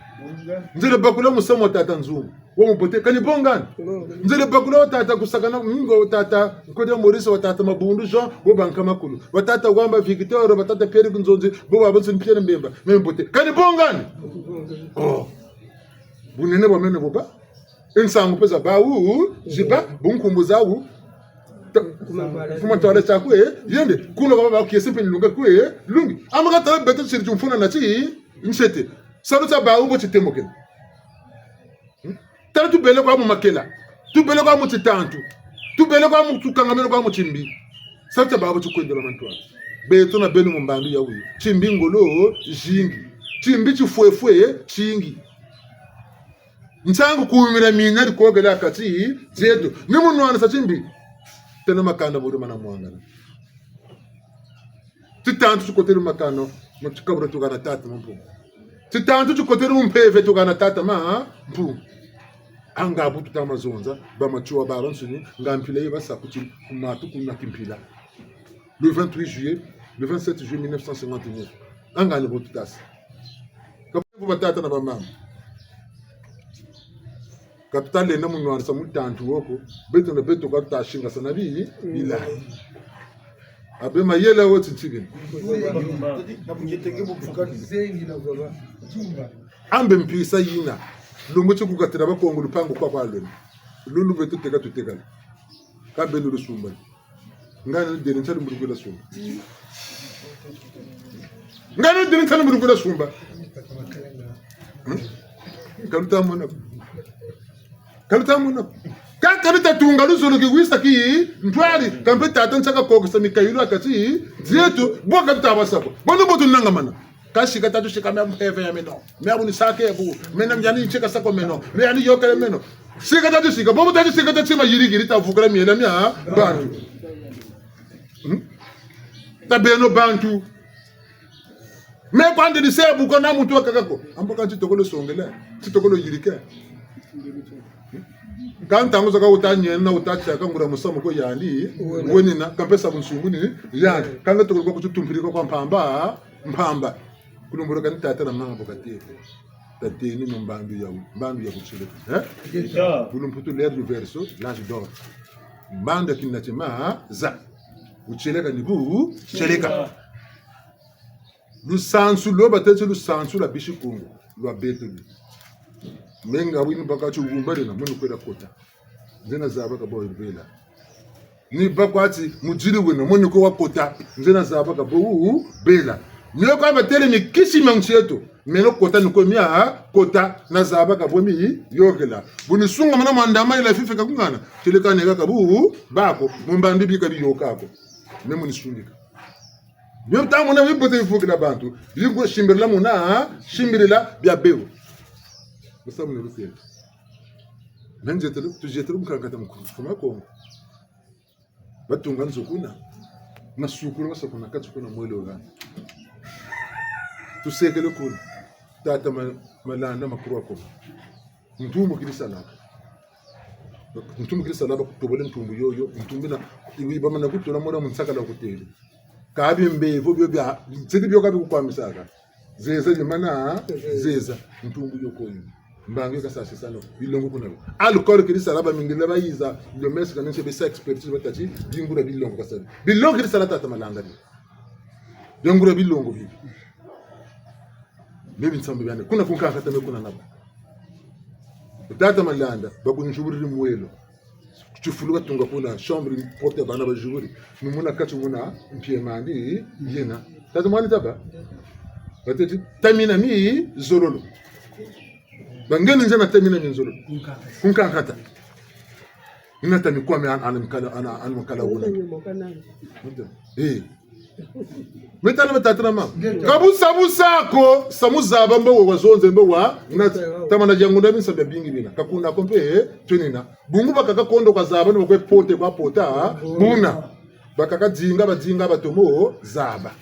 njele bakula musamo tata nzungu wo muboteka ni bongani njele bakula tata kusagana mingo tata kode Maurice tata mabundu Jean wo banka makulu watata gwamba Victor watata Pierre Kunzonzi bo babansi Pierre Mbemba memboteka ni bongani oh bunene bo mene boba insangu pesa bawu jiba bunkumbuza wu kuma tawale chakwe yende kuno baba kiesipe nilunga kwe lungi amaka tala beto sirju mfuna na chi nchete saluta ba ubo chitemoke tala tu bele kwa mu makela tu bele kwa mu titantu tu bele kwa mu tukangamelo kwa mu chimbi saluta ba ubo chukwendela mantwa beto na benu mumbandu ya uyu chimbi ngolo jingi chimbi chifwefwe chingi nchangu kuumira mina likogela kati zetu nimunwana sa chimbi tena makanda buri mana mwangana titantu chukoteri makano mchikabura tukana tata mpu titantu chukoteri mpeve tukana tata mpu anga butu tamazonza bamachuwa baronsuni ngampile yibasa kuti kumatu kunakimpila le 28 juillet le 27 juillet 1959 anga ni butu tasa kapu batata na bamama kapitale na munwara sa mutantu woko beto na beto kwa tashinga sana bi bila abe mayela wote tigeni ambe mpisa yina lungu chukukatira bakongo lupango kwa kwalo lulu beto teka tutekala kabelo rusumba ngana ndene ntali murugula sumba ngana ndene ntali murugula sumba kalutamuna kakalita tunga luzulu kiwisa ki ntwali kampeta atanchaka kokisa mikailu akati zetu boka tutabasako bono botu nangamana kashika tatu shika mya mheve ya meno mya buni sake ebu mena mjani cheka sako meno mya yokele meno shika tatu shika bobo tatu shika tatu chima yirigiri tavukura miela mya bantu tabeno bantu me kwande ni sebu kona muntu wakakako amboka chitokolo songele chitokolo yirike kantangu zaka utanye na utacha kangura musamo ko yali wenina kampesa bunsunguni yani kanga tokolo ko tutumpiriko kwa mpamba kunumbura kan tata na mama bokatete tateni mbandu ya kuchile bulumputu l'air du verso l'âge d'or mbanda kinachema za ucheleka ni bu cheleka lusansu lo batete lusansu la bishikungu lwa beto menga wini bakachu umbari na munu kwenda kota nzena zaba ka boy bela ni bakwati mujiri wino munu ko wakota nzena zaba ka bo bela niyo kwa batele mi kisi mangcheto meno kota niko mia kota na zaba ka bomi yogela buni sunga mana mandama ila fife ka kungana teleka nega ka bu bako mumbandi bika biyokako memu ni sundika Biyo tamu na wibote ifuki na bantu. Biyo shimbirila muna, shimbirila biya bewo. Basta mune rukele. Menjetelu, tujetelu mkankata mkuru. Kuma kongo. Batunga nzokuna. Na sukuru wasa kuna katsukuna mwele ogani. Tusekele kuna. Tata malanda makuru wako. Ntumu kili salaba. Ntumu kili salaba kutobole ntumu yoyo. Ntumu na iwiba mana kutula mora mnsaka la kutele. Kabi mbevo byo bya tsidi byo kabi kukwamisaka zeza limana zeza ntumbu yokoyo mbange kasase sano bilongo kuna alcool kiri salaba mingile bayiza lo mesi kana nse be expertise batachi bingura bilongo kasale bilongo kiri salata tamalanga ni bingura bilongo bi bebi nsambe byane kuna kunkaka tame kuna nabo data malanda bakunyishuburi mwelo chufuluka tunga kuna chambre porte bana ba juri numuna katu muna mpiemandi yena tata mwani taba bateti tamina mi zololo bangeni njana tamina mi zololo kunkankata inata mi kwame an mkala wuna metana batatra ma kabu sako samuzaba mbo wazonze mbo wa tamana jangunda binsa bingi bina kakuna kompe tunina bungu bakaka kondo kazaba no kwepote kwa pota muna bakaka jinga batomo zaba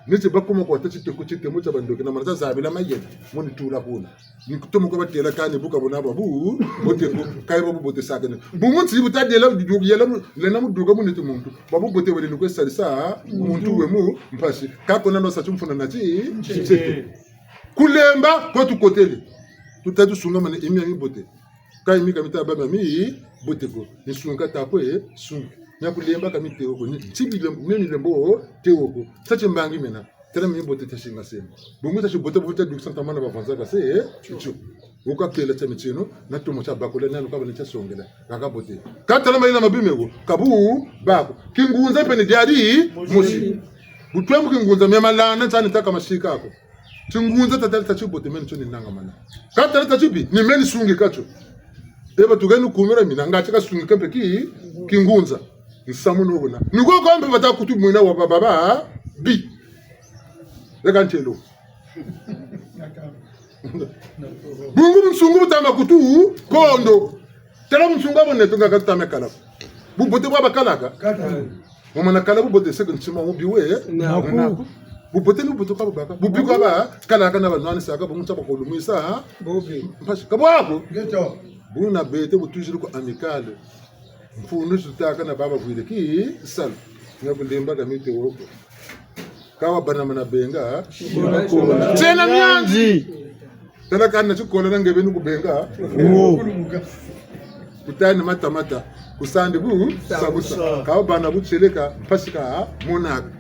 niti bakumo ko tati tekutite mucha bandoki na manza zabila mayena moni tula kuna nikutomo ko batela kani buka bona babu bote ko kai babu bote sakane bungu nti butadela yela lena muduga muniti muntu babu bote wele ko salisa muntu wemu mpasi kakona no satumfuna nati kulemba ko tukotele tutatu sunga mane emi bote kai mi kamita baba mi bote ko ni sunga tapwe sunga nyakulemba kamite oko ni tibile meni lembo te oko sache mbangi mena tena mi bote tashinga sema bungu tashi bote bote du santa mana bavanza ka se chu uka kele tamichino na tumo cha bakole nalo ka bane cha songela kaka bote katala mai na mabimego kabu bako kingunza pene diari mushi butwemu kingunza mema lana tsani taka mashika ako tingunza tatala tachi bote meni choni nanga mana katala tachi bi ni meni sungi kacho eba tugenu kumira mina ngachaka sungi kampe ki kingunza nsamuno bona niko kombe batakutu mwina wa baba bi lekantelo bungu msungu butama kutu kondo tela msungu abone tunga katame kala bubote bwa bakalaka mama kala bubote second chima ubiwe naku bubote ni bubote kwa baka bubiko ba kalaka na banani saka bungu tsaba ko lumisa bobi mpashi kabwako geto buna bete butujiri ko amicale mfunu sutaka na baba kuile ki sal nyakulemba kamite woko kawa bana mana benga tena myanzi tena kana chikola ngebe nukubenga kutani mata kusande bu sabusa kawa bana bucheleka mpashika monaka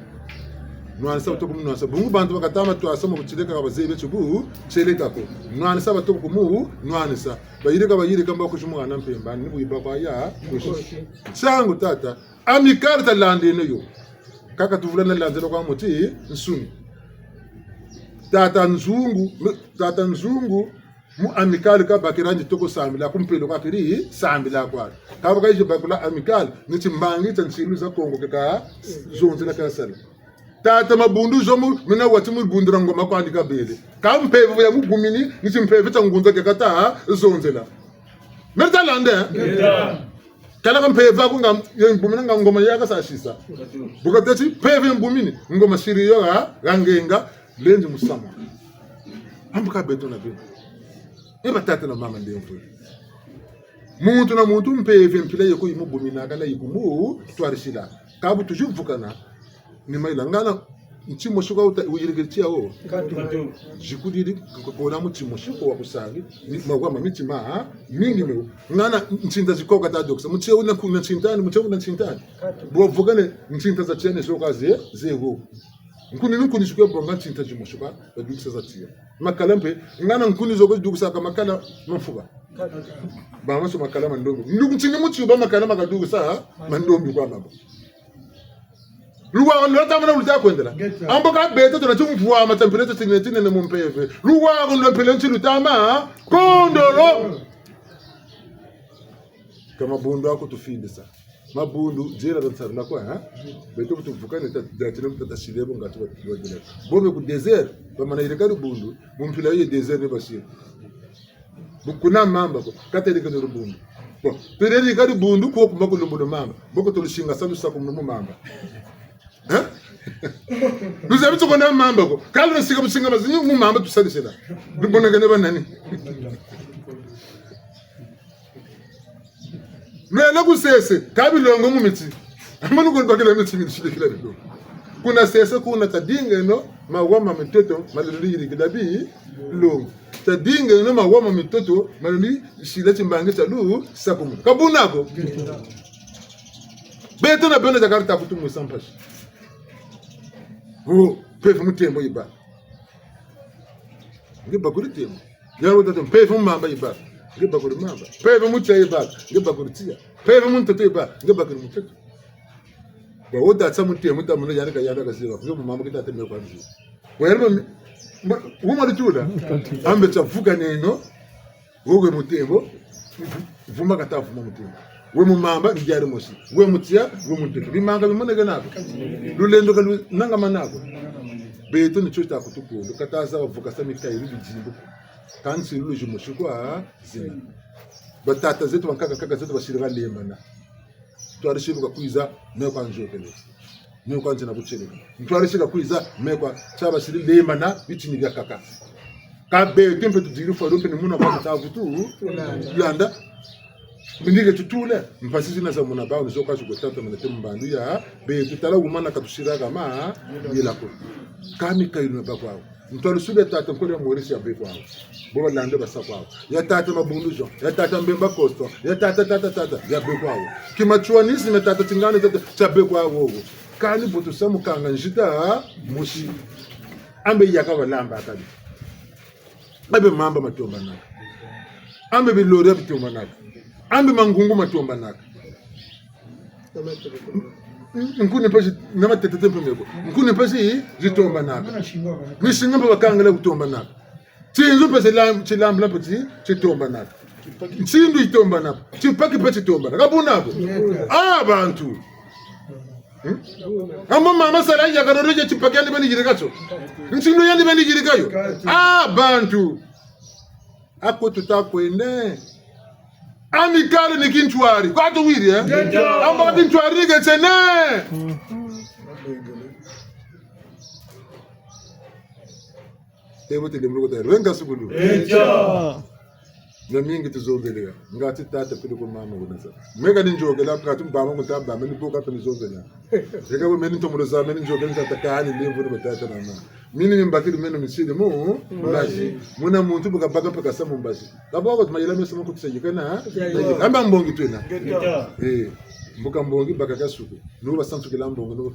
nwanisa butoko munwanisa bungu bantu bakatama twasoma bucheleka kabazebe chubu cheleka ko nwanisa batoko kumu nwanisa bayireka mbako shumwana mpemba ni buyiba kwa ya kushi changu tata amikali talande neyo kaka tuvulana lanzelo kwa moti nsuni tata nzungu mu amikali ka bakiranji toko samila kumpelo ka kiri samila kwa ka bakaje bakula amikali niti mbangi tansilu za Kongo kaka zonze na kasala tata mabundu zomu mina wati mu bundira ngoma kwa ndika bele ka mpevo ya mugumini niti mpevo tangunza kaka zonzela merta lande kala ka mpevo ku ngam ngumina ngoma yaka sashisa bukatati peve ngumini ngoma shiriyo ga ngenga lenzi musama ambuka beto na bele eba tata na mama ndiyo mfu muntu na muntu mpeve mpile yeko imugumina kala yikumu twarishila kabu tujuvukana ni maila ngana nchimo shuka uyirigirtia o jikudiri kokona muchimo shuko wa kusangi magwa mamitima mingi me ngana nchinta zikoka ta doksa muche una kuna chintani muche una chintani bo vugane nchinta za chene shoka zego nkuni shukwe bonga chinta jimushuba badukisa zatia makala mpe ngana nkuni zoko dukisa ka makala mafuba ba maso makala mandombi ndukuchinga muchuba makala makadukisa mandombi kwa mabo luwa lota mana ulita kwendela amboka beta tona chumvua matemperature tinetine ne mumpeve luwa ndo pelenchi lutama kondolo kama bundu ako tufinde sa mabundu jera dantsarla kwa ha beto kutuvukana tatile mtatashilebo ngati wadile bombe ku desert bamana irekari bundu mumpila ye desert ne bashir bukuna mamba ko katerika no bundu bo pereri kari bundu ko kuma ko lumbulo mamba boko tolushinga salu sako mu mamba ha nuzabi tsokona mamba ko kalo sika bushinga mazinyu mu mamba tusalisela ndibona ngene banani Lwela kusese kabilongo mumiti amanu kunibakela mithi ngishilekela lo kuna sese kuna tadinga no mawama mitoto malili kidabi lo tadinga no mawama mitoto malili shilati mbangisa lu sakumu kabunako beto na bena jakarta kutumu sampashi pefu mutembo iba ngiba kuri tembo yaro tato pefu mamba iba ngiba kuri mamba pefu muteye iba ngiba kuri tia pefu muntoto iba ngiba kuri mutoto ba woda tsa mutembo tamuno yana ka yana ka siba ngiba mamba kitata me kwa nzi wero wuma litula ambe tsavuka neno wowe mutembo vuma katavuma mutembo we mumamba njari mosi we mutia we mutoto bimanga bimonega nako lulendo kalu nanga manako beto ni chota kutuko kataza bavuka sa mikayi bijimbo kansi luje mushukwa zina batata zetu bankaka zetu bashirira lembana twarishibuka kwiza mekwa njokele mekwa nzina bucheleka twarishibuka kwiza mekwa chaba shiri lembana bitini bya kaka kabe tempe tudiri fo rompe ni muna kwa tavutu landa Mindige tutule mpasisi na zamuna bao nizoka chukotata manete mbandu ya be tutala umana katushira kama yelako kami kailu ba kwao mtwalo sube tata nkole morisi ya be kwao boba lande basa kwao ya tata mabundujo ya tata mbemba kosto ya tata ya be kwao kimachuanisi na tata tingane tata cha be kwao wogo kani boto samu kanga njita mushi ambe yakawa lamba atali abe mamba matomba naka ambe bilori abitomba naka ambe mangungu matomba naka nkune pesi nama tete meko nkune pesi zitomba naka mishinga mba bakangala kutomba naka tinzo pesi chilambla pesi chitomba naka nsindu itomba naka chipaki pesi tomba naka kabunako abantu amba mama sala ya kanoroje chipaki yandi bani jirikacho nsindu yandi bani jirikayo abantu ako tutakwene Amikale ni kinchwari. Kwa tu wiri amba kinchwari ni getene. Tebo te demro kota renga subulu. Na mingi tuzogelea. Ngati tata pili ko mama kunasa. Mega ninjogela ngati mbama mutamba meni boka pili zozela. Eka we meni tomulo za meni njogela tata kani limvu ni batata na mama. Mini mbakiri meno misiri mu mbaji. Muna muntu buka baka paka samu mbaji. Kaboko tumayela meso muko tusayikana. Amba mbongi twena. Mbuka mbongi baka kasuku. Nuba santu kila mbongi no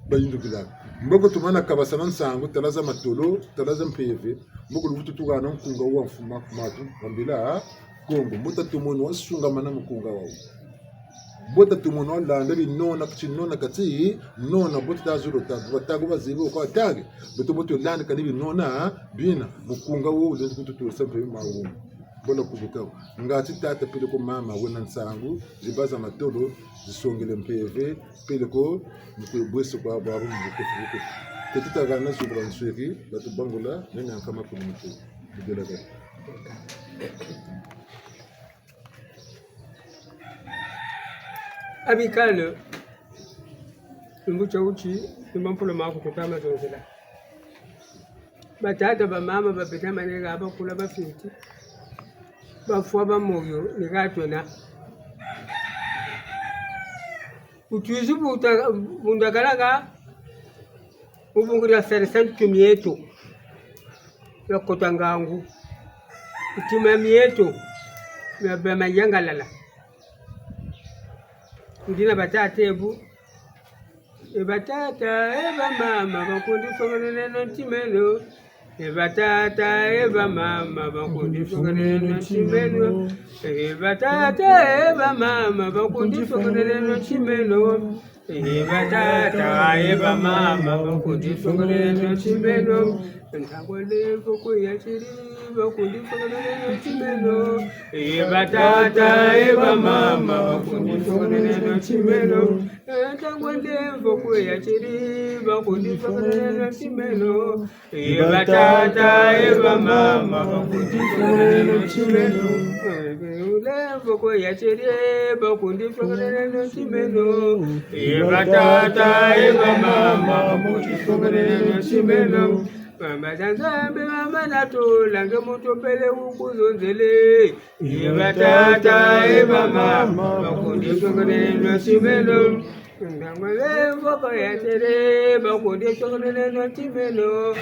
bayindu kila. Mboko tumana kabasana nsango talaza matolo, talaza mpeve. Mboko luvutu tugana nkunga uwa mfuma kumatu. Wambila Kongo. Mbota tumono wasunga mana mkunga wao. Bota tumono landa bi nona kuchinona kati nona bota tazuro tagu bazibo kwa tagi boto landa kanibi nona bina mukunga wo lezo kututu sempre mawo bona kubukao ngati tata pele ko mama wena nsangu zibaza matolo zisongele mpeve pele ko mukubweso kwa babu mukufuku tetita gana subra nsweki batu bangola nenya kama kumite bidelaga Amikale, mbuchauchi, mbampolo mako kutama zonzela. Batata ba mama ba betama nega ba kula ba fiti. Ba fwa ba moyo ni gatwena. Utuizu bundagalaga ubunguria seresantu kimieto. Ya kotangangu. Utima mieto. Ya bema yangalala. Ndina batata ebu Ebatata eba mama bakundi fogolele no timelo. Ebatata eba mama bakundi fogolele no timelo. Ebatata eba mama bakundi fogolele no timelo. Ebatata eba mama bakundi fogolele no timelo. Ntagole foko ya chiri bakundi fogolele no timelo. Ebatata eba mama bakundi fogolele no timelo. Ntagole foko ya chiri bakundi fogolele no timelo. Ebatata eba mama bakundi fogolele no timelo. Ule foko ya chiri bakundi fogolele no timelo. Ebatata eba mama bakundi fogolele no timelo. Mama zanzambe mama natula ngemutopele ukuzonzele. Ebatata eba mama bakundi fogolele no timelo. Ndangole foko ya chiri bakundi fogolele no timelo.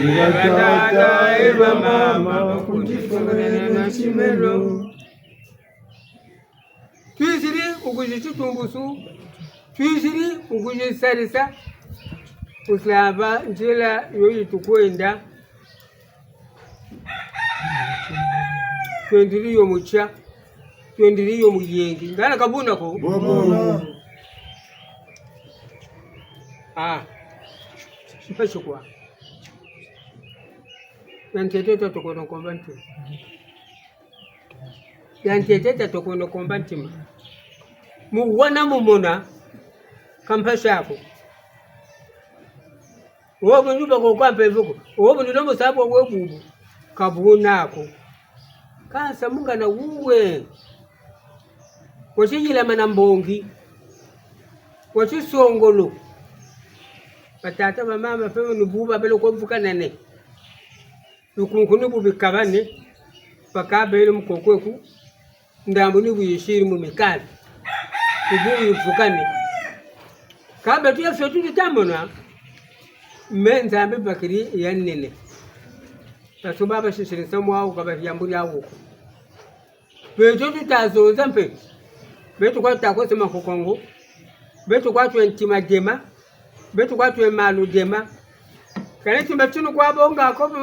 Ebatata eba mama bakundi fogolele no timelo. Tuisiri ukujitumbusu. Tuisiri ukujisarisa. Uslava njela yoyi tukwenda. Twendiriyo mucha. Twendiriyo muyengi. Ngana kabuna ko? Bobo. Mpeshukwa. Yanteteta tokono kombanti. Yanteteta tokono kombanti ma. Muwana mumona. Kampashako. Wobu nyuba kukwampe vuko. Wobu nilomo sabu webubu. Kabunako. Kansa munga na uwe. Wachijila manambongi. Wachisongolo. Patata mama peme nububa belo kumfuka nene. Nukunkunu bubikabane. Pakabele mkokweku. Ndambu ni buyishiri mumikali. Kubu yufukane. Kabe tuya fetu ditamona. Menza ambe bakiri yanene. Taso baba shishiri samu au kabari yamburi au. Bejo tutazo zampe. Betu kwa tako sema kukongo. Betu kwa tuwe ntima dema. Betu kwa tuwe malu dema. Kane timba chunu kwa bonga kobo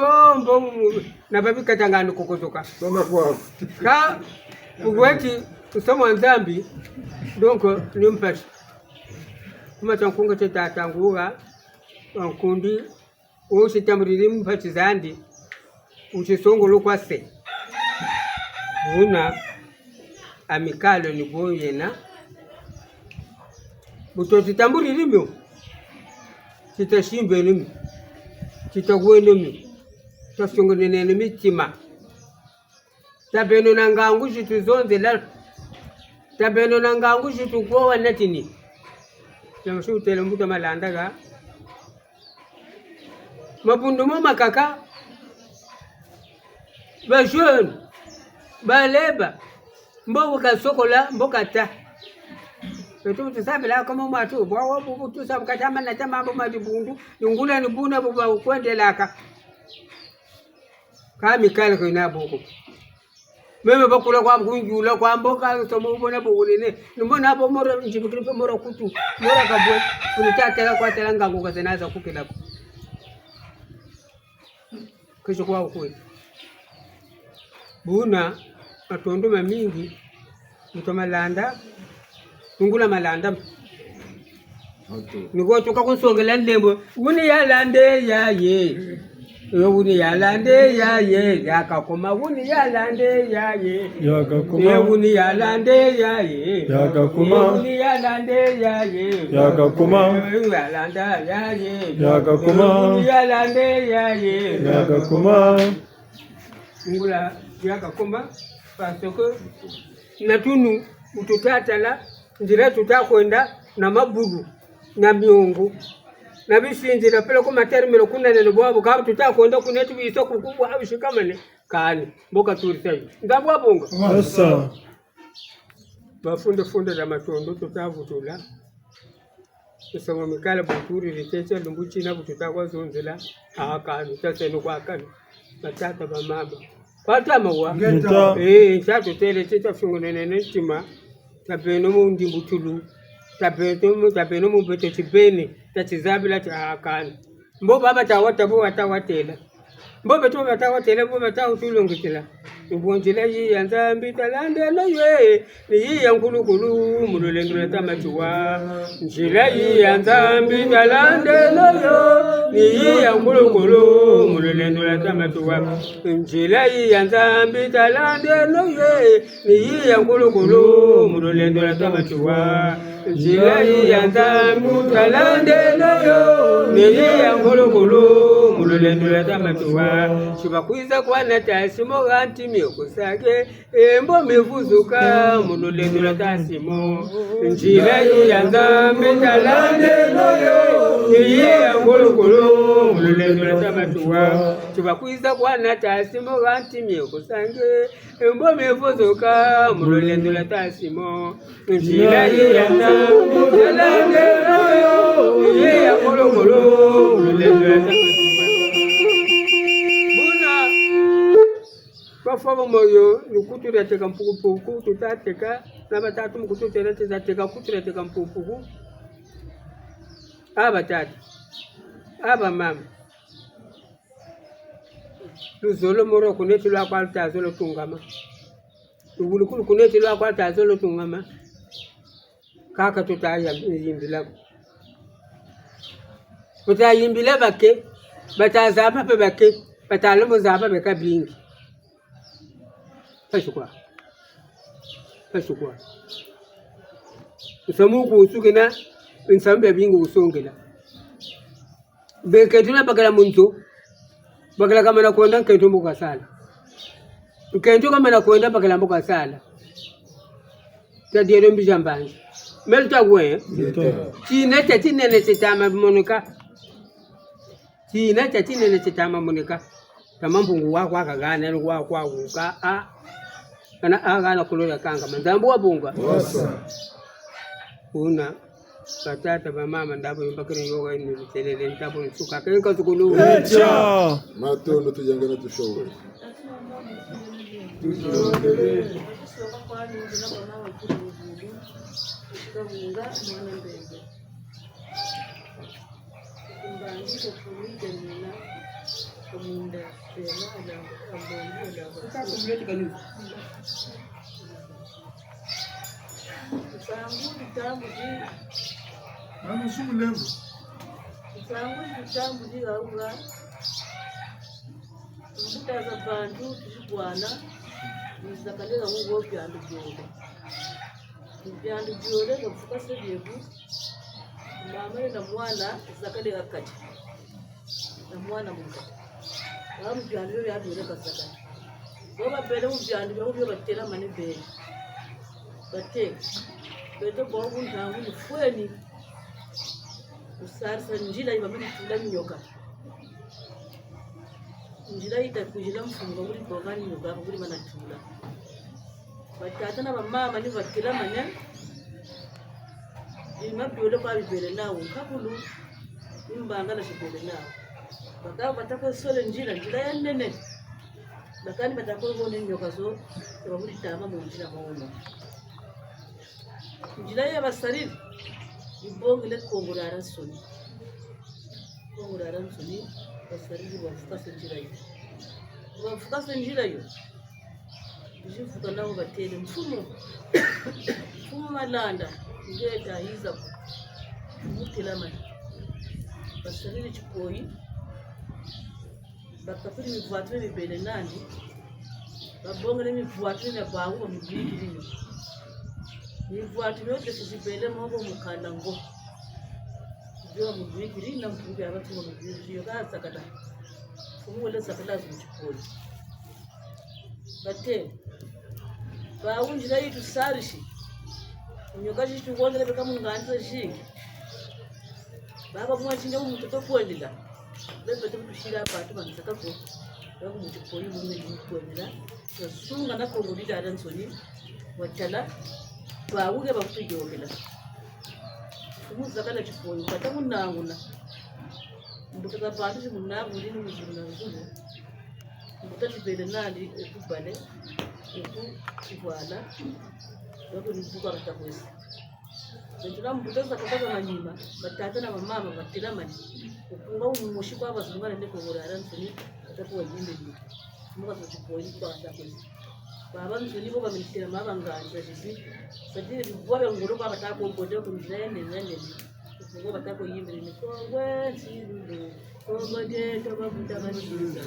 na babi katangani kukutoka. Sana kwa. Ka kuweti kusoma nzambi. Donko nimpashi. Kuma chankunga chetatanguga. Wankundi usitamuriri mpachi zandi uchisongolo kwa se una amikalo ni boyena butozi tamburiri myo kitashimbe nimi kitagwene mi tasongone ne mitima tabeno nangangu chituzonze la tabeno nangangu chitukwa natini yamushu telembuta malanda ga Mabundumo makaka, ba jeune, ba leba, mboka sokola, mboka ta. Betu tusabe la kama mwatu, bwa bubu tusabe katama na tama mambo madibundu, ngula ni buna buba kwendelaka. Kami kale ko ina boko. Meme bakula kwa kunjula kwa mboka somo ubona bugulene. Mbona hapo moro njibukiri pe moro kutu, moro kabwe, kunitaka kwa telanga ngoka zenaza kukilako. Kesho kwa ukwe. Buna matondoma mingi mtomalanda ngula malanda niko toka kusongela ndembo uni yalande ya ye uni yalande ya ye yakakoma uni yalande ya ye yakakoma uni yalande ya ye yakakoma uni yalande ya ye yakakoma yalanda ya ye yakakoma uni yalande ya ye yakakoma ngula yakakoma pasoko natunu ututatala njira tutakwenda na mabudu na miungu na bisinzira pele ko matermelo kunene bwabo ka tutakwenda kunetu biso kukubwa abishikamane kani mboka turisayo ndabwa bonga Asa. Bafunde la matondo tutavutula kusoma mikala buturi ritecha lumbuchi na bututakwa zonzela akani taseno kwa akani batata ba mama kwata mawa Ngeta. chatu tele teta fungonene tima tabeno mundi butulu tapeno mumpeto chipeni tachizabila chakana mbo baba tawatabu watawatela mbo beto watawatela mbo batawutulongitela ubonjila yi yanzambi talande no ye yi yankulukulu mululendula tamatuwa njila yi yanzambi talande no yo yi yankulukulu mululendula tamatuwa njila yi yanzambi talande no ye yi yankulukulu mululendula tamatuwa njila yi yanzambi talande no yo yi yankulukulu mululendula tamatuwa shibakwiza kwana tasimo ganti kusake embo mevuzuka mululendula tasimo njila yi yanzambi talande noyo yi yangulukulu mululendula tamatuwa shibakwiza kwana tasimo ganti kusake embo mevuzuka mululendula tasimo njila yi yanzambi talande noyo yi yangulukulu mululendula tamatuwa kwa favo moyo nukutura teka mpuku tutateka na batatu mkututura teka kutura teka mpuku aba tatu aba mama luzolo moro kuneti lwa kwalta zolo tungama ubulukulu kuneti lwa kwalta zolo tungama kaka tutaya yimbila utayimbila bake batazaba pe bake batalomo zaba beka bingi Pasukwa. Usamu kusukina insambe bingu usongela. Beketuna bagala muntu. Bagala kama na kuenda ketu mbuka sala. Ketu kama na kuenda bagala mbuka sala. Tadiero mbijambanje. Melta gwe. Tina tatinene titama monika. Tina tatinene titama monika. Tamampungu wako akagana wako akuka a kana agana kulola kanga mandambo wabunga wasa una batata ba mama ndabo mbakire yoga ni telele ndabo nsuka kenka tukulu echa matondo tujangana tushowe Mutaza bantu tujibwana nizakaleka ngo byandu byole gafuka sedebu mama na mwana zakaleka kati na mwana muka bamu byandu byadure kasaka boba bele mu byandu byo batera mane bele bate beto bobu ntangu ni fweni usarsa njila ibamini tula nyoka njila itakujila mfungo muri bogani nyoka muri manatula batata na mama ni bakira manya imabiyole kwa bibere nawo kakulu imbanga na shibere nawo bakaba batako sole njila ya nene bakani batako bone nyoka so muri tama mu njila mono njila ya basarili ibongile kongurara nsoni basarili bafuka senjira yo jifuka nabo batele mfumo malanda ngeta hiza mutilama basarili chipoyi bakapiri mivatu bibele nandi babongele mivatu na bangu mibikiri mivatu yote sisibele mobo mukanda ngo ndio mubikiri na mpubi abatu mubikiri yo kasakata kumule sakala zichipoli bate baunjira yitu sarishi nyoka chitu ngondele beka munganza shingi baba mwachinga umutoto kwendela bebe tukushira patu banzaka ko bako muchipoli mumwe kwendela yasunga na kongolida aransoni watala bawuge bakujogela umuzakala chipoli batamunanguna mbutaka patu munabu lini muzuna nzubu mbutati bele nali ekubale eku kibwala bako nibuka katakwesi Ndio mtoto akataka manyima batata na mama batira mani ukunga umushi kwa bazungu nende kugorara nsoni atakuwa jinde ndi muka tuchipoi kwa atakwezi baba nsoni bo bamenitira mabanganja sisi sadiri bora ngoro kwa batako bodo kunzene nene ngo batako yimbere ni kongwe nsirundo kongwe tobabuta bashiza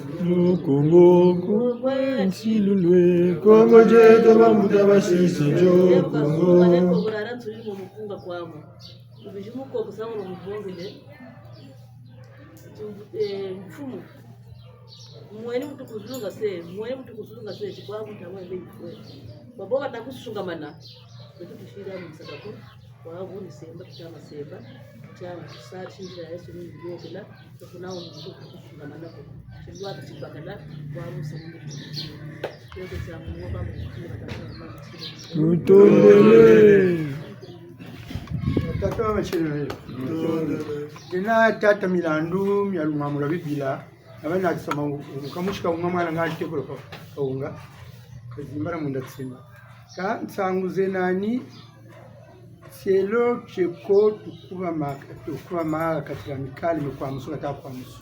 Kongo nsilulwe Kongo jeto bamuta bashiza jo Kongo baneko kugorara nsoni mu mukunga kwamo ubijumu ko kusangura mubongele mfumu mwene mtu kuzulunga se chikwa mtamwe beifwe babo batakusungamana betu kishira msakako kwa vuni semba chama semba chama sari shinjira Yesu ni ngokela kunao mtu kusungamana ko chindwa kutibakala kwa musamu yote chamu ngoba mu Utondele Tata wamechelewa. Dina tata milandu myalumamula bibila abana akisoma ukamushika umwana ngati ko kaunga kazimbara munda tsimba ka nsanguze nani sielo cheko tukuba maka katika mikali mekwa musu kata kwa musu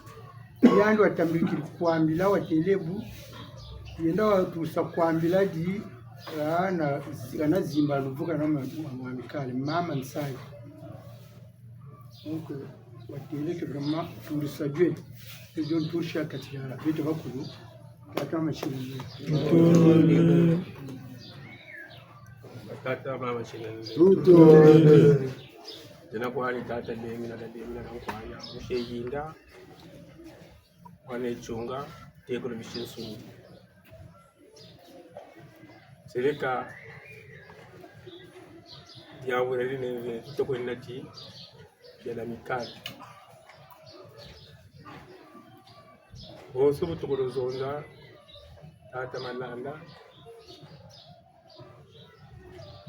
yandu atambiki kwambila watelebu yenda watusa kwambila di na zimba luvuka na mikali mama nsai donc wakeleke vraiment tulisajwe ndio tusha katika vitu vakulu kama mashini tata mama shine Utondele jana kwa ni tata demi na kwa ya musheyinda wane chunga teko bishinsu seleka ya wurare ne to nati ya la mikali Oso butukuru zonda tata malanda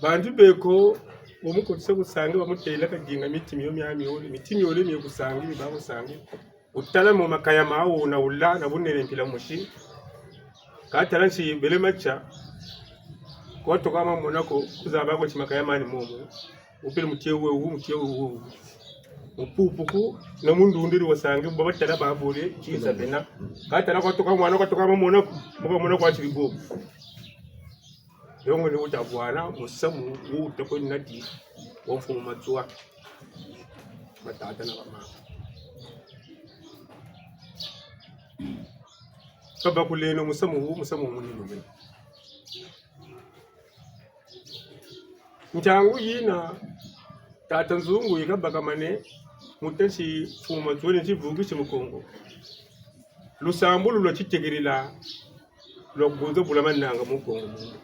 bantu beko bomukotse gusanga bamuteyela kaginga mitimi yo myami yole mitimi yole ni gusanga ibi babusanga utala mu makaya mawo na ulla na bunere mpila mushi kataranshi bele macha ko to kama monako kuzaba ko chimakaya mani momo upele mutyewe uwu upupuku na mundu ndiri wasange babatala babule chiza bena katala ko to kama mwana ko to kama monako muba monako achiribo yongo ni utabwana musamu utako nati womfumu matsuwa matata na mama kaba kuleno musamu munino bena Njangu yina tata nzungu ikabaka mane mutensi fuma tuone chivugishe mukongo lusambu lulo chitegerila logunzo bulamananga mukongo mundu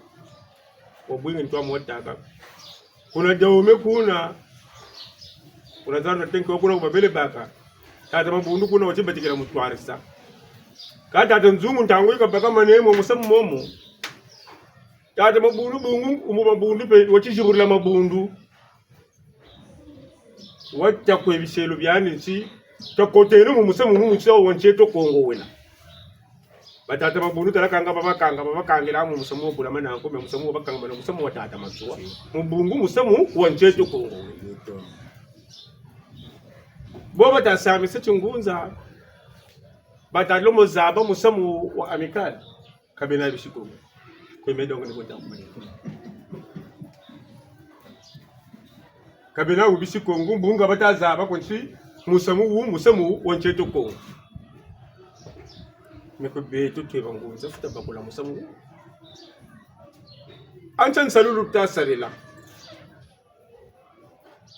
obwinge ntwa mwataka kuna jaume kuna zana tenke kuna kubabele baka tata mabundu kuna wachibatikira mutwarisa tata nzungu njangu ikabaka mane musamu momo tata mabundu bungu umubabundu pe wachishibulila mabundu wacha kwebishelo byanisi takotene mu musamu mumucho woncheto kongo wena batata mabundu talakanga babakangira mu musamu obula mananko me musamu bakanga na musamu watata matsuwa mubungu musamu woncheto kongo wena bo batasami sechingunza batalomo zaba musamu wa amikali kabena bishiko kwemedongo nikwenda kumanya kabena ubisi kongo mbunga batazaba konchi musamu woncheto kongo meko beto twebangunza futa bakula musamu anchan salulu tasarela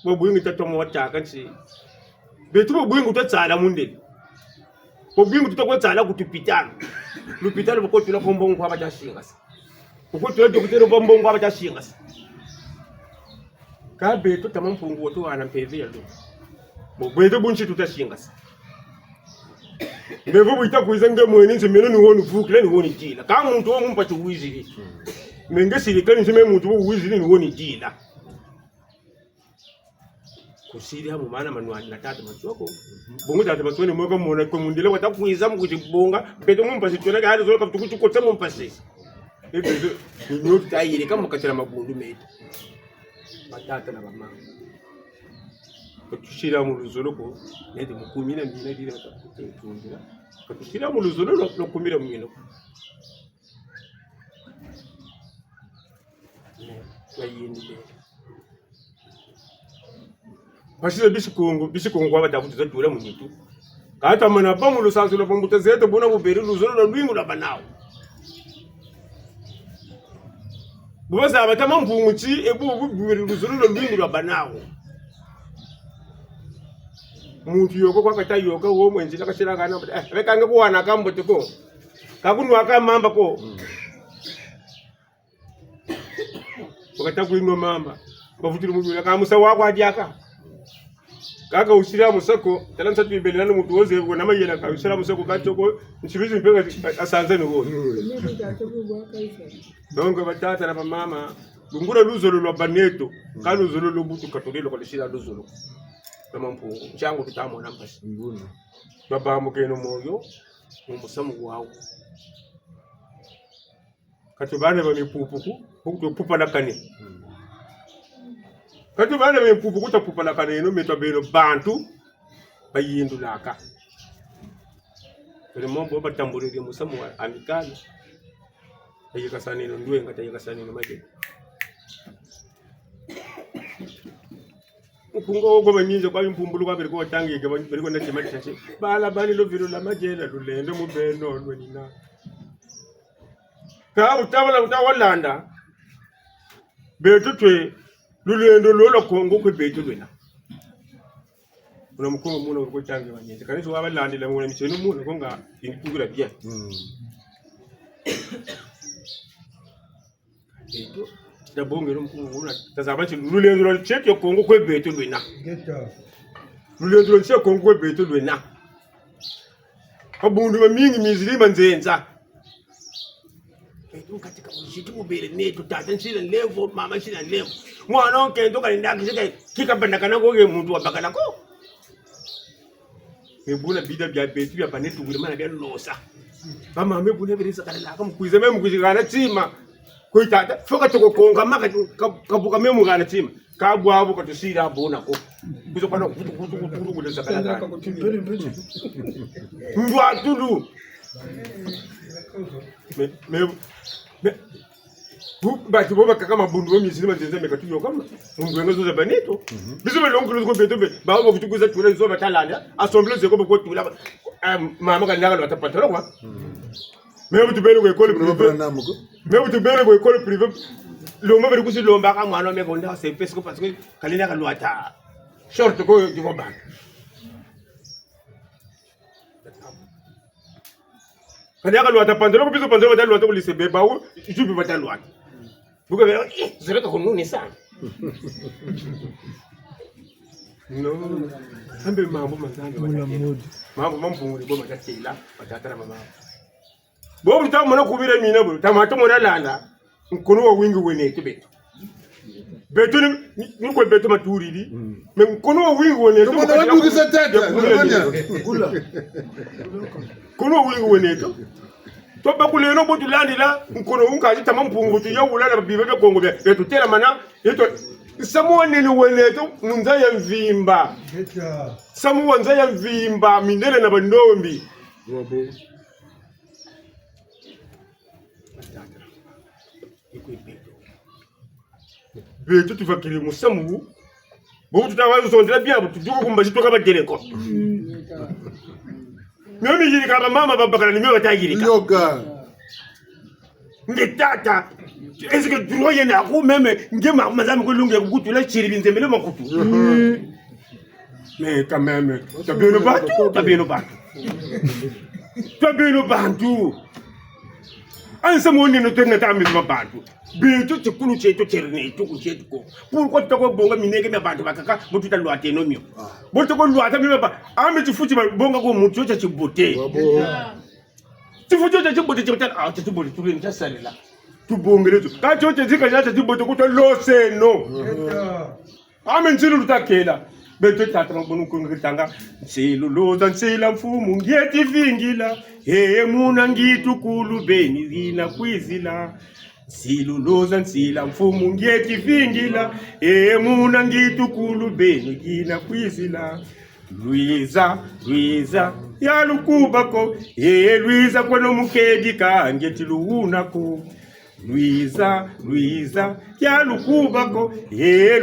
bo buyingi tatomo wataka nchi beto bo buyingi tatsala munde bo buyingi tutakwetsala kutupitana lupitana bako tula kombongo kwa batashingasa uko tula dokutero bombongo kwa batashingasa ka beto tamampungu woto wana mpeve yalo bo beto bunchi tutashingasa Mbevo buita kuizanga mwene nsemeno ni wonu vukile ni woni jila. Kama muntu wa mumpa chuwizili. Menge silikani nseme muntu wa uwizili ni woni jila. Kusiri hamu mana manuani na tata machuako. Bongo tata machuani mweka mwona kwa mundile wata kuizamu kujibonga. Beto mumpa situana kahari zola kapitukuchu kote mumpa sisi. Beto ni nyotu tairi kama katila mabundu meita. batata na bamama tushira mu luzoloko nende mukumira mbina dira kutungira tushira mu luzolo no kumira mwino bayindi bashira bisikongo abadakuza dura mu mitu kata mana ba mu lusanzu lo mutazete bona buberi luzolo no lwingu la banawo bubaza abatama mvumuci ebu buberi luzolo no lwingu la banawo muntu yoko kwa kata yoka wo mwenzi nakashira kana bekange kuwana kambote ko kakunwa kamamba ko wakata kuinwa mamba bavutira mu bira kamusa wako adiaka kaka usira musako talansa tibelana muntu woze na mayela ka usira musako katoko nchibizi mpeka asanze no dongo batata na mama ngura luzolo lwa baneto kaluzolo lobutu katolelo kwa shira luzolo kama mpungu changu tutamona mpasi nguni baba mukeno moyo mumusamu wawo katubane ba mipupuku kutupupa nakane katubane ba mipupuku kutupupa nakane no metobero bantu bayindu laka kele mombo batambulire musamu amikana ayikasane no ndwe ngata ayikasane no maje kungo go banyinze kwa impumbulu kwa beriko tangike beriko na chimati chache bala bali lo viro la majela lulende mu beno nwenina ka utawalanda betu twe lulendo lolo kongo kwe betu lwena una mukongo muno ko tangi banyinze kanisi wabalandi la muna micheno muno konga indikugura bya eto dabongero mkungura tazabachi lulendo lo cheke kongo kwe betu lwena lulendo lo cheke kongo kwe betu lwena abundu bamingi mizilima nzenza eto katika ushiti mubere neto tata nsila level mama nsila level mwana onke ndo kalinda kika bandakana ko ge muntu wabakala ko mebula bida bya betu bya banetu ngure mana bya losa bama mebula berisa kala kamkuize memukuzikana tsima kuitata foka toko konga maka kabuka memu gana tima kabwa abu katusira abona ko kuzo kana kutu kuleza kala ndwa tulu me bati boba kama bundu wa mizima nzenze mekatuyo kama mungu wengezo za baneto bizo belongo ko beto be ba ba kutukuza tula zo batalanda assemblée ze ko ko tula mama kana ngalo atapatala kwa mebu tubele ko école privée mebu tubele ko école privée lomba beri kusi lomba ka mwana me bonda se pese ko parce que kalina ka lwata short ko divo bank kalina ka lwata pandelo ko biso pandelo batalwa to lise be bawo jubi batalwa buka be zereka ko nuni sana no ambe mambo manzanga mambo mampunguli bo matatela batatara mama bo buta mona kubira mina bo tamato mona landa nkono wa wingi weneto beto ni ko beto maturidi me nkono wa wingi weneto mona watu za tata kula kono wa wingi weneto to bakuleno bo tulandila nkono unkaji tamampungu tu yawula na bibe kongo beto tela mana yeto samuone ni weneto munza ya mvimba samuone nza ya mvimba mindele na bandombi robo beto tuvakiri musamu bo tutawazo sondela byabo tujuko kumbaji toka bagereko mimi yiri kama mama babakala ni mimi batagirika yoga ngitata est-ce que droye na ko meme ngema mazami ko lunge kutula chiri binzemele makutu mais quand même tabino bantu ansa moni no tenga tambi bantu beto tikulu cheto cherine to kucheto ko pourquoi to bonga minenge me bantu bakaka mututa lwate no mio boto ko lwata me ba ame tifuti bonga ko mutu cha chibote tifuti cha chibote chibota tibote tuleni cha salela tubongelezo ka chote zika cha tibote ko to loseno ame ntsilu lutakela beto tata mbonu ko ngitanga ntsilu loza ntsila mfumu ngiyeti vingila he muna ngitu kulubeni vina kwizila Siluluza nsila mfumu ngeti vingila muna ngitu kulubeni gina kwizila Luiza ya lukubako Luiza kwano mukedi kangeti luunako Luiza ya lukubako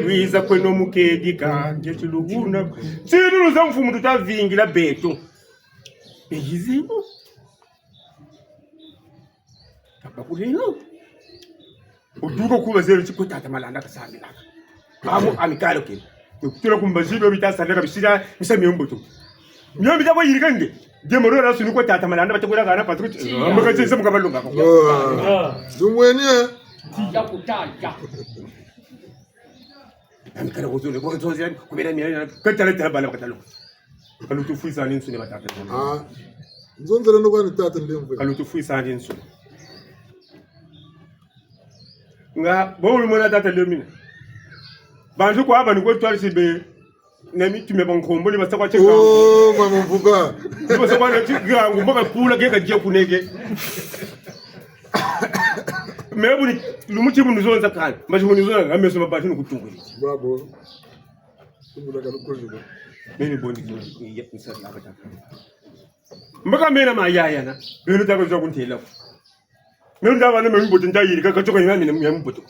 Luiza kwano mukedi kangeti luunako Siluluza mfumu tutavingila beto Begizimu Kabakulino Uduko kuba zero chiko tata malanda kasambi laka. Kamu amikalo kile. Kutula kumbazibe bitasa ndaka bisira misami mbuto. Nyombi jabo yirikanje. Jemoro rasu niko tata malanda batakura kana patru. Ambaka tse mukabalunga ko. Dumwenie. Tija kutanja. Amikalo kuzule ko tsozi kubera miyana katala tala bala katalo. Kalu tufuisa ninsu ne batata. Nzonzela no kwani tata ndemve. Kalu tufuisa ninsu. Nga bawul mona tata lemina bantu kwa aba niko twali sibe nami tume bankombo ni basakwa cheka mama mvuka ni basakwa na tiga ngumba kula ke kajia kunege mebu ni lumuti bunu zonza kan maji bunu zonza ngameso mabati ni kutunguli bravo tumula kalukozo mimi bondi ni ya kusala la bataka mbaka mena mayaya na beno tako zo kuntela Mimi ndabana mimbuto ndayiri kakachoka nyami na mbuto.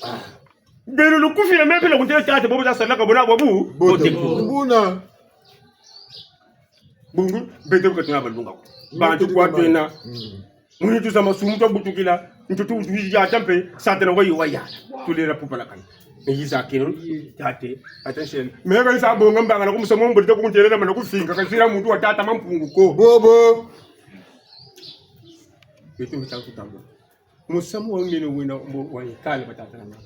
Bero lukufira mepela kuntela tate bobo zasalaka bona babu bote. Mbuna. Bungu bete ko tuna balunga. Bantu kwa tena. Muni tu sama sumuto butukila ntutu ya tampe satana wayi waya. Tulera pupala kan. Yiza kino tate attention. Mega isa bonga mbanga na kumusamo mbuto kuntela na kufinga kasira muntu wa tata mampungu ko. Bobo. Bete mtangu tangu. Musamu wengine wina waikale batata na mama.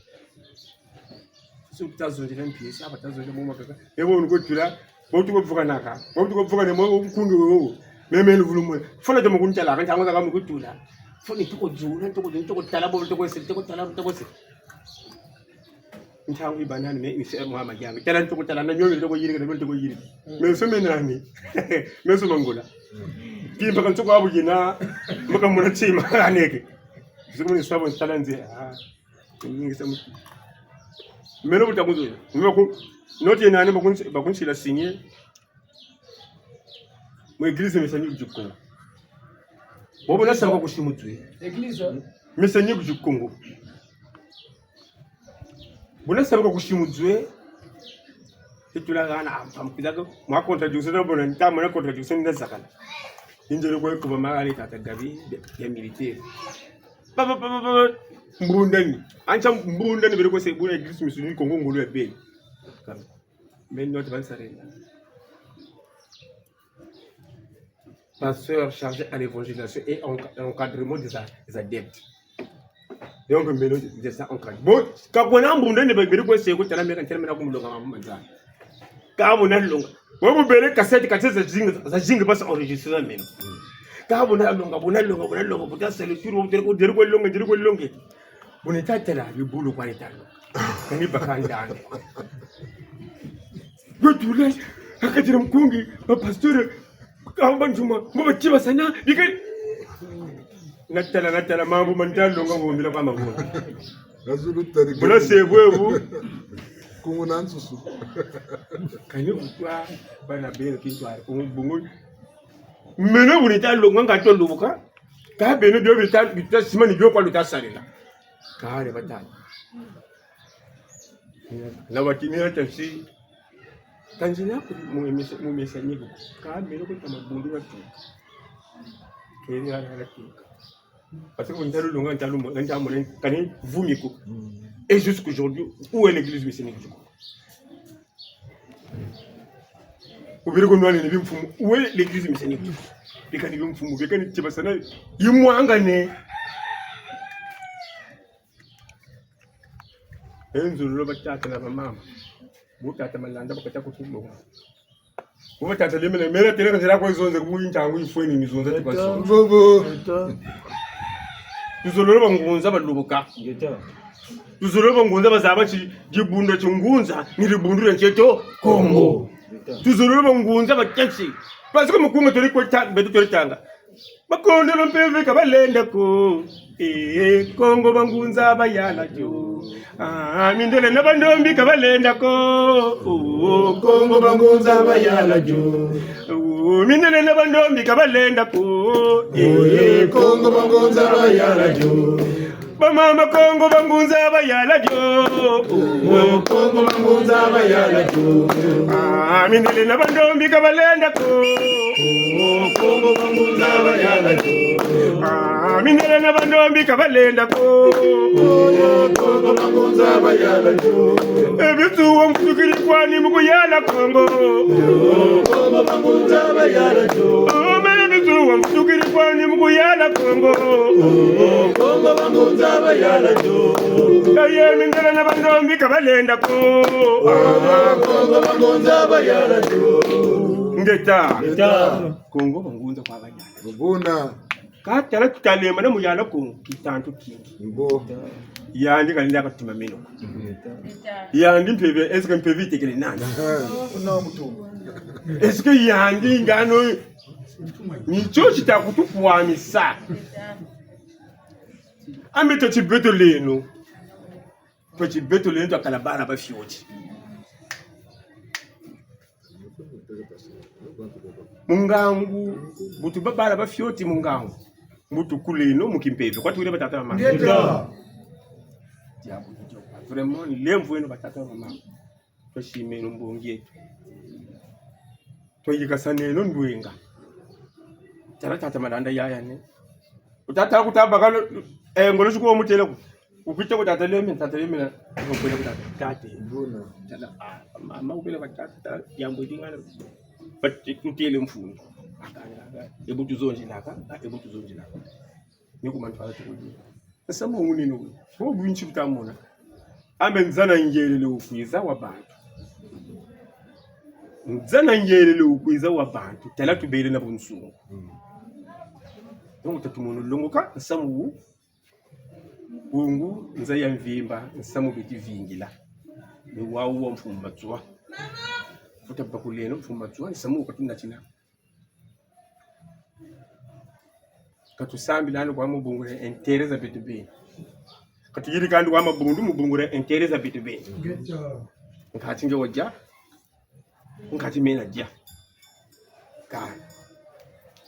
Sutazo ndile mpisi abatazo ndile mama kaka. Ebo ngotula, botu kuvuka naka. Botu kuvuka ne mo kungi wewo. Memelu vulumo. Fona de mukuntala kan tango ka mukutula. Foni tuko jula, tuko tala bo tuko sel, tuko tala tuko sel. Ntango ibanani me ise mama yangu. Tala tuko tala na nyoyo tuko yiri na tuko yiri. Me semenani. Me sumangola. Kimba kan tuko abujina. Maka muna chima aneke. Zimuni sabo ntalanze nyingi samu mero butakuzo ngoko noti nane bakunshi la signer mu église mesanyi kujikongo bobo na sanga kushimutwe Église mesanyi kujikongo bona sanga kushimutwe etula gana amkidago mwa contradiction na bona ntama na contradiction na zakala injero ko ko mama tata gabi ya militaire Mbundani. Ancha mbundani bere ko se buna église misuni Congo ngolo ebe. Mais notre van sarena. Pasteur chargé à l'évangélisation et encadrement des adeptes. Donc mais de ça encadre. Bon, ka bona mbundani bere ko se ko tala me kan tala me na kumulonga mama nza. Ka bona longa. Bo bere cassette za jinga pas enregistrer même. Kabo na longa buta sele turu dere ko longa bune tatela bibulu kwa italo kani bakanda gotule akatira mkungi ba pastor kamba njuma mba chiba sana dikai natala mambo mantalo longa ngomila kwa mambo Azulu tari bula sebwebu kumuna nsusu kani utwa bana bene kintwara bungu meno bunita longa ngato lubuka ka beno dio bita simani dio kwa luta salila ka re batana na wakini hata si Tanzania mu mesanyi ka meno ko tamabundu na tu kiri ala tu parce que on t'a longa ntalo kani vumiko et jusqu'aujourd'hui où est l'église messianique Ubiri kunwani ni bimfumu uwe l'église messianique bikani bimfumu bikani tibasana yimwangane enzulu batata na mama butata malanda bakata kutulo butata lemene mera tele nzira ko izonze kubuyintangu ifweni mizonze tibaso bobo tuzololo bangunza balubuka tuzololo bangunza bazaba jibunda chungunza nilibundura ncheto Kongo tuzololo bangunza baketsi parce que mukunga toli ko betu toli tanga bakondo lompeve ka balenda ko Kongo bangunza bayala jo. Mindele na bandombi kabalenda ko. Kongo bangunza bayala jo. Mindele na bandombi kabalenda ko. Kongo bangunza bayala jo. Bamama Kongo bangunza bayala jo. Kongo bangunza bayala jo. Mindele na bandombi kabalenda ko. Kongo bangunza bayala jo. Mindele na bandombi kabalenda ko. Kongo bangunza bayala jo. Ebitu wamkutukiri kwani mukuyala Kongo. Kongo bangunza bayala jo. Ebitu wamkutukiri kwani mukuyala Kongo. Kongo bangunza bayala jo. Aye mindele na bandombi kabalenda ko. Kongo bangunza bayala jo. Ngeta Kongo bangunza kwa bayala. Bubuna Katala tutalema na muyala Kongo kitantu kingi. mbo Yandi kalinda katima meno. Yandi mpeve eske mpeve tekele nani. una mtu Eske yandi ngano ni chochi takutukwa misa. Ambe chibeto leno. Chibeto leno akalabara ba fioti. Mungangu butu babala ba fioti mungangu. Mutu kuleno mukimpeve kwa tuile batata mama. Vraiment ni lemvu eno batata mama. Toshime no mbongi. Toyikasane no ndwenga. Tata madanda yaya ne. Utata kutaba kalo ngolo shuko mutele ku. Ukita ko tata leme na ngopela ko tata. buna Tata mama upela batata yambo dingana. But utele mfundo. Ebutu zonje naka, ebutu zonje naka. Nikumantwala tukudi. Asamba nguni no. Ho bwinchi butamona. Ambe nzana ngelele ukwiza wabantu. Nzana ngelele ukwiza wabantu. Tela tubele na bunsungu. Ngo tatumuno longoka nsamu ungu nzaya mvimba nsamu biti vingila. Ni wawu mfumbatswa. Utabakuleno mfumbatswa nsamu katina china. Katusambi lano kwa mubungure entereza bitube. Katujiri kandi kwa mabundu mubungure entereza bitube. Nkatinge wajja. Nkatimena jja. Kai.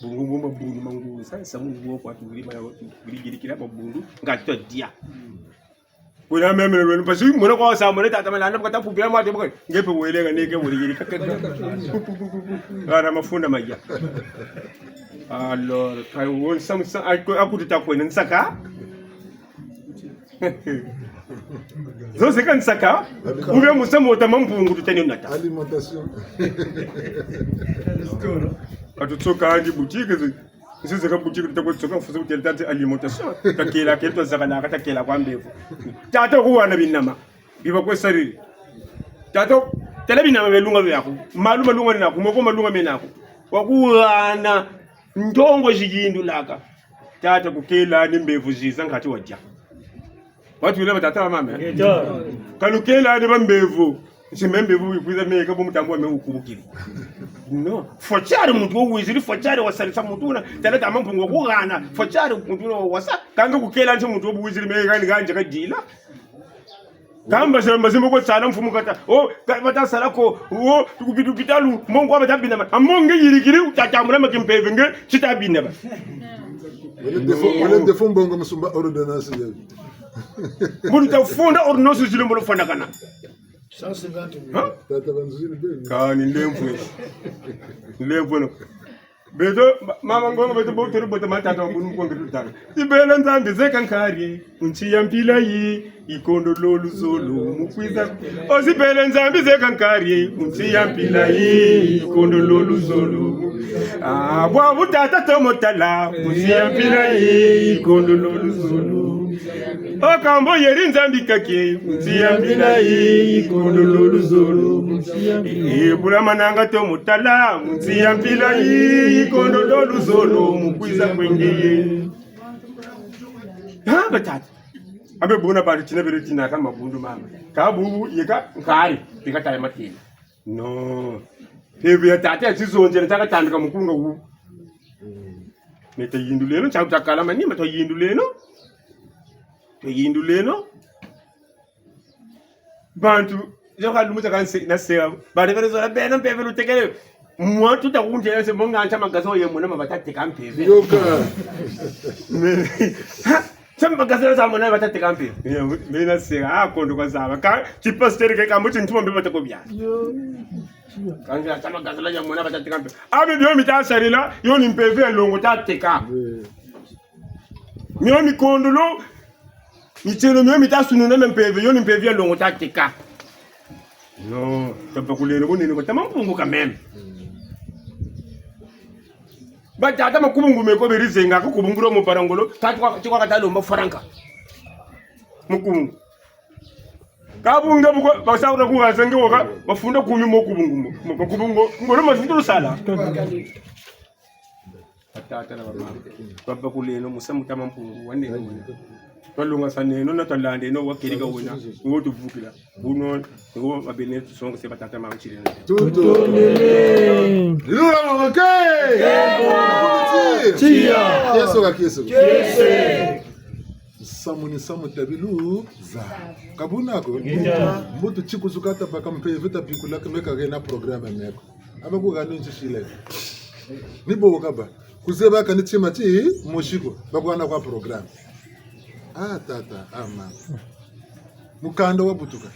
Bungu mangu sasa mungu kwa tuligirikira babundu ngatwa dia. Wena memele wena pasi mona kwa samone tata malana bakata pupira mate bakwe ngepe welenga neke muligirika. Ara mafunda majja. Alors, kai won sam akutita kwena nsaka. Zo seka nsaka. Ube musamo tamambungu tutene nata. alimentation Katutsoka andi boutique nsize ka boutique tutakotsoka mfuze kuteltati alimentation kakela keto zakana katakela kwa mbevu tata kuwana binama biba kwesariri tata tele binama belunga byako maluma na kumoko malunga menako wakuwana ndongo jigindu laka tata kukela ni mbevu ziza ngati wajja watu wile batata mama kanukela ni bambevu simembevu ikwiza meka bomutambo amekubukiri. No, fochari muntu wiziri fochari wasalisa mutuna tala tamampungo kugana fochari muntu wasa kanga kukela nje muntu wiziri meka ni ganje kadila kamba sema sema ko tsana mfumu kata bata salako tukubitu bitalu mongo abatabina amonge yirikiri utatamura makimpeve nge chitabina ba wale defo mbongo musumba ordonnance yabi muri tafunda ordonnance zile mbolo fanda kana 150 tata banzuri bene kani lemvu beto mama ngongo beto botere bote matata ngunu kongiru tana ibela nzambi zekankari unchi yampila yi ikondo lolu zolo mukwiza osibela nzambi zekankari unchi yampila yi ikondo lolu zolo bwa butata tomotala unchi yampila yi ikondo lolu zolo Okambo yeri nzambi kake unchi yampila yi ikondo lolu zolo Ebula mananga tomotala unchi yampila yi ikondo lolu zolo mukwiza kwengeye batata abe buna ba tina bere tina kama bundu mama ka bubu yeka nkari bikata ya matini no pebu ya tata ya tizonje nataka tandika mukunga wu meta yinduleno cha kutakala mani meta yinduleno yindu leno bantu joka lumuta kan na sera bade kan zo bena peve lu tekele moi tout à route c'est mon ganta magazo yemo na mabatate kan peve yoka Sema magazo za mwana batate kan peve me na sera akondo kwa zaba ka chipastere ke kamuti ntuma mbe batako bya kanga sama magazo la mwana batate kan peve abi bio mita sarila yo ni peve longo ta teka mio mi kondulo ni teno mio mita sununa mpeve yo ni peve longo ta teka no tapa kulele ko nini ko tamampungu quand même ba tata makubungu meko berizenga ko kubunguro mo parangolo tatwa chikwa katalo mba franka mukubungu kabunga buko basawura ku gasenge woka bafunda kumi mo kubungu mo kubungo ngoro mazindu sala tata na baba kulele musamu tamampungu wanene Tolunga saneno na tolande no wakiriga wona ngo tuvukila buno ngo mabene tusonga se batata ma uchirene tuto lula mabake tia yeso samu tabilu za kabunako mbutu chikuzukata baka mpevita bikula kemeka gena programme meko abaku ganu nchishile nibo kaba kuzeba kanichima ti moshiko bakwana kwa programme tata ama mukanda wabutuka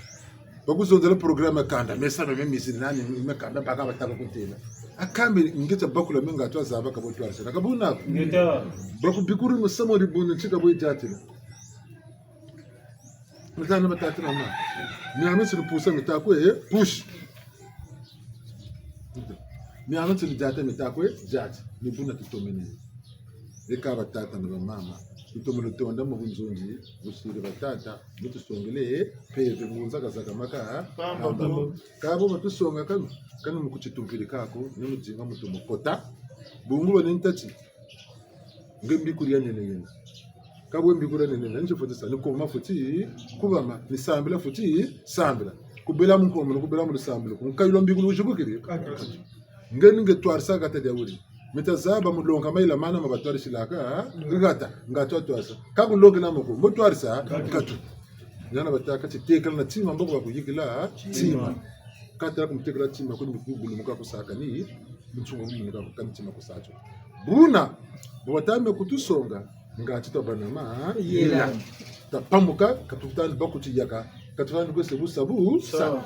bakuzondela programme kanda mesana memisi nani mekanda baka bataka kutela akambe ngita bakula menga twazaba kabotwasa kabuna ngita bakubikuru musamo ribunu chika boyatela mutana matatela ma miamisi rupusa mitakwe push miamisi lijata mitakwe jati nibuna tutomene ekaba tata na mama tutomelo onda mu bunzonji busire batata mutusongele peve munza kazaka maka kabo batusonga kanu mukuchitumvire kako nimujinga mutumukota bungulo nintati ngembi kuriya nene kabo mbi kuriya nene nje fotisa nikoma futi kubama nisambila futi sambila kubela munkomo kubela mu sambila kunkayilo mbi kulu ujubukire ngeni ngetwarsa kata diawuri mitazaba mulonga maila mana mabatwari shilaka ngata ngato twasa kakulonga namoko motwarisa katu yana bataka chitekala na tima mboko bakuyikila tima kata kumtekala tima kuni mukugulu muka kusaka ni mchungo mungu muka kukamtima kusacho buna bwatame kutusonga ngati tobanama yela tapamuka katutani bakutiyaka katutani kwese busabu sa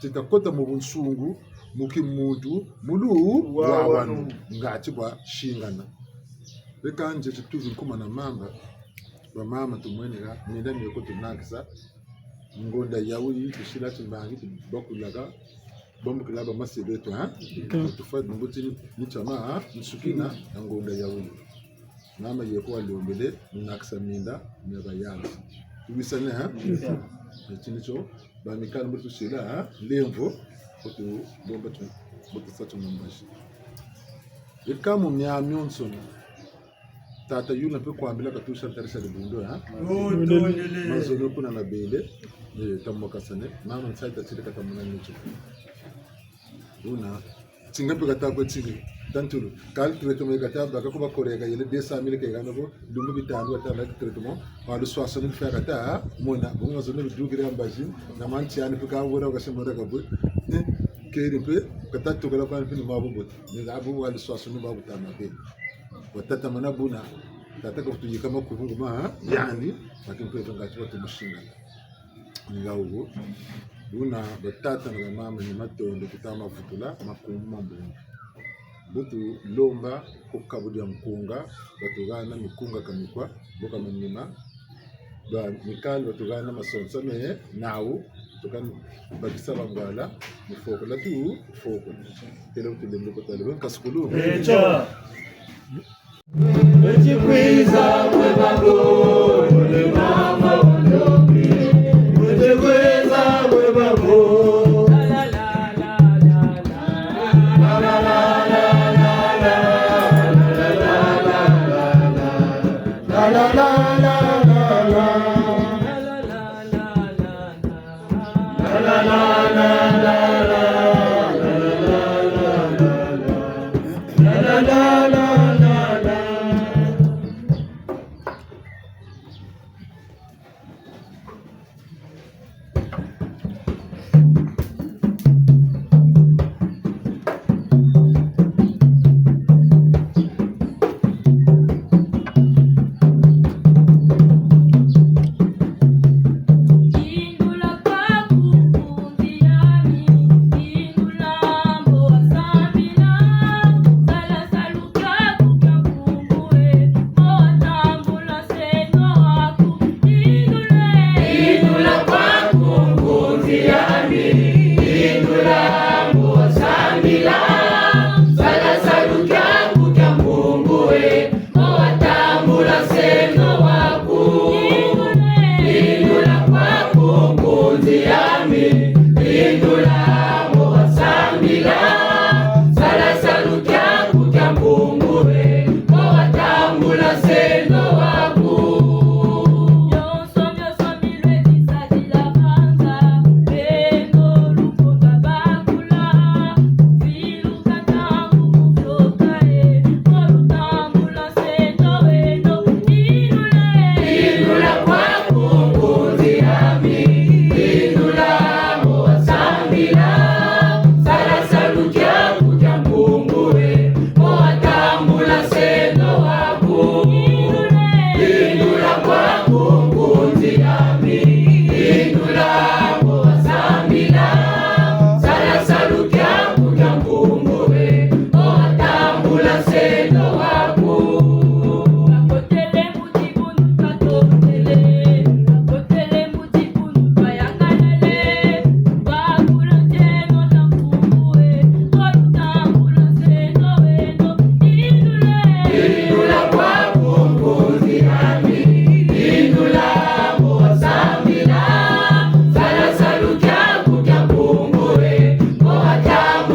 titakota mu bunsungu mukimuntu mulu wawanu ngati kwa shingana bekanje tutuvi nkuma na mamba ba mama tumwenera nenda meko tunakisa ngonda yawi tushila timbangi bakulaga bombu kilaba masebeto tufadi mbuti nichama nsukina ngonda yawi mama yeko aliombele nakisa minda nyabayanga tumisana chinicho ba mikana mbuti tushila lemvo oto bomba tu boto sato mambashi ikamu myamyonso tata yuna pe kwambila katusha tarisa de bundo mazono kuna na bele tamoka sane mama nsaita tsile katamuna nicho una tingape katako tsile tantulu kal traitement kataba kakuba korega yele 200,000 kegana ko dumbu bitanu atala traitement wadu 60,000 fagata mona bonga zono bidugire ambaji na manchi ani pe ka wora ka semora ka bu keri pe katatu kala kwa pini mabubu ni abu wali 60,000 babu tamabe watata manabuna tataka kutujika makufungu ma yani lakini pe ngati watu mushinga ngawo una batata na mama ni matondo kutama vutula makumma mbongo butu lomba kukabudia mkunga batugana mikunga kamikwa boka mnyima ba mikali batugana masonsame nawo tukan bakisaba ngala mufoko la tu foko telo tudemlo kotale ben kaskulu echa echikwiza webago le mama ondoki echikwiza webago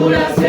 Kongo,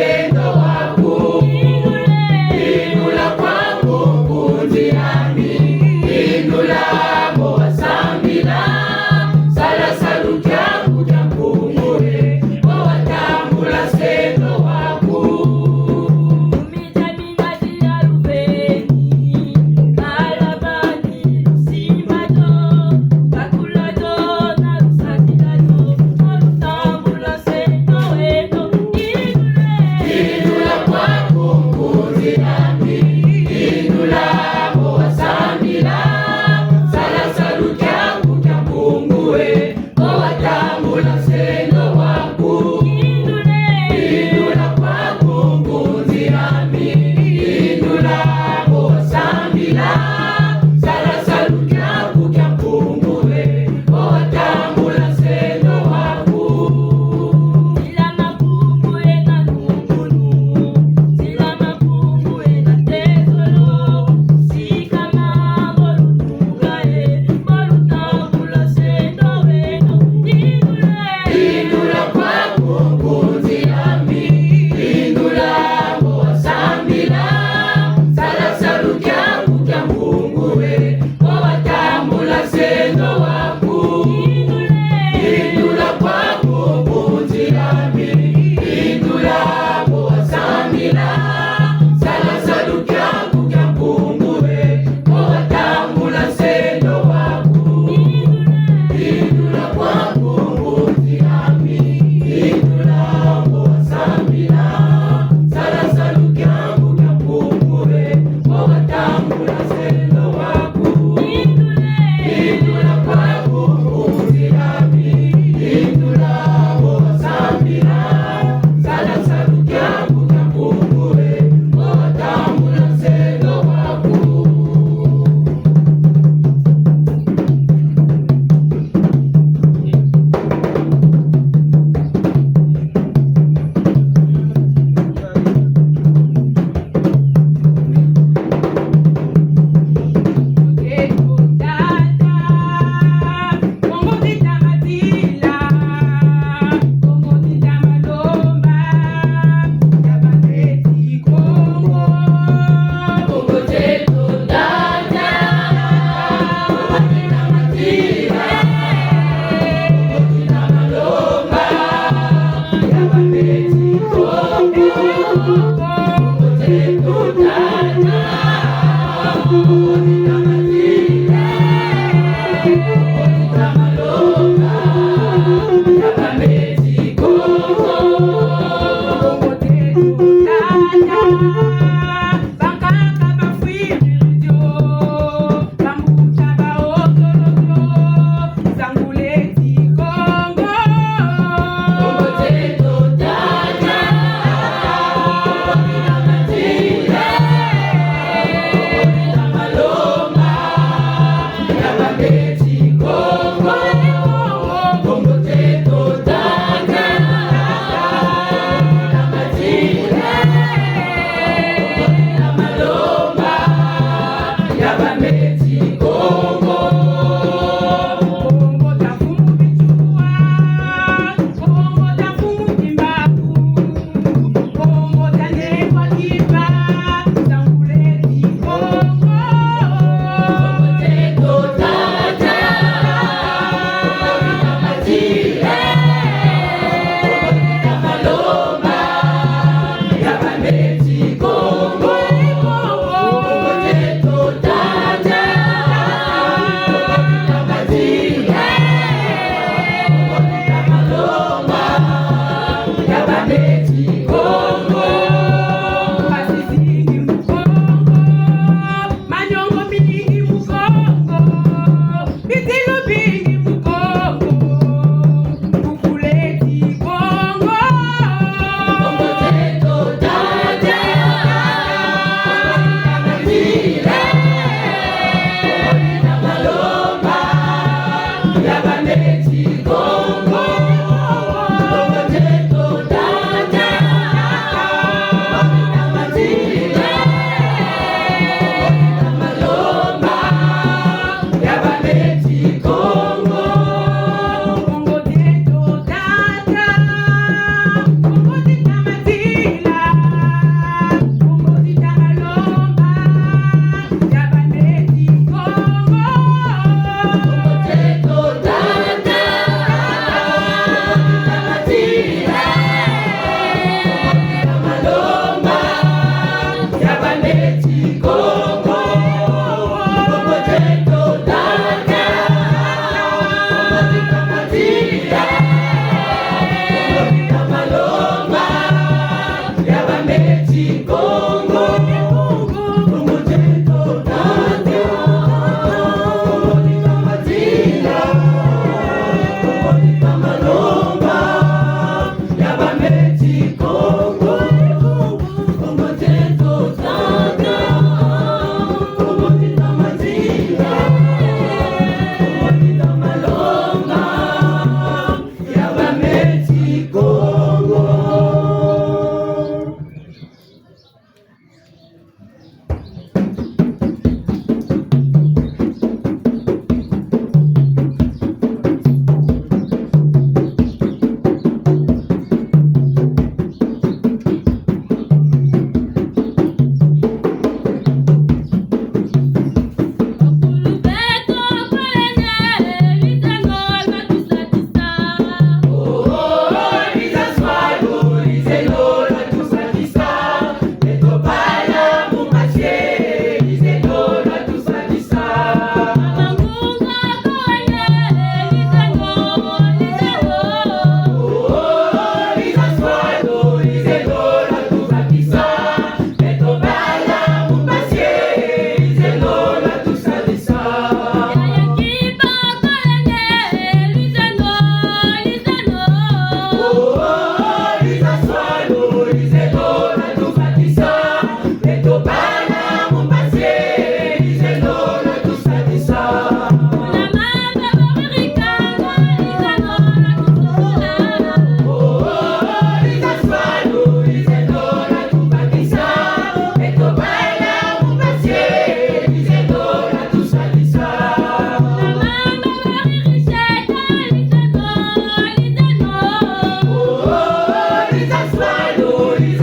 Luis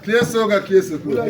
Kiesi oga kiesi kula.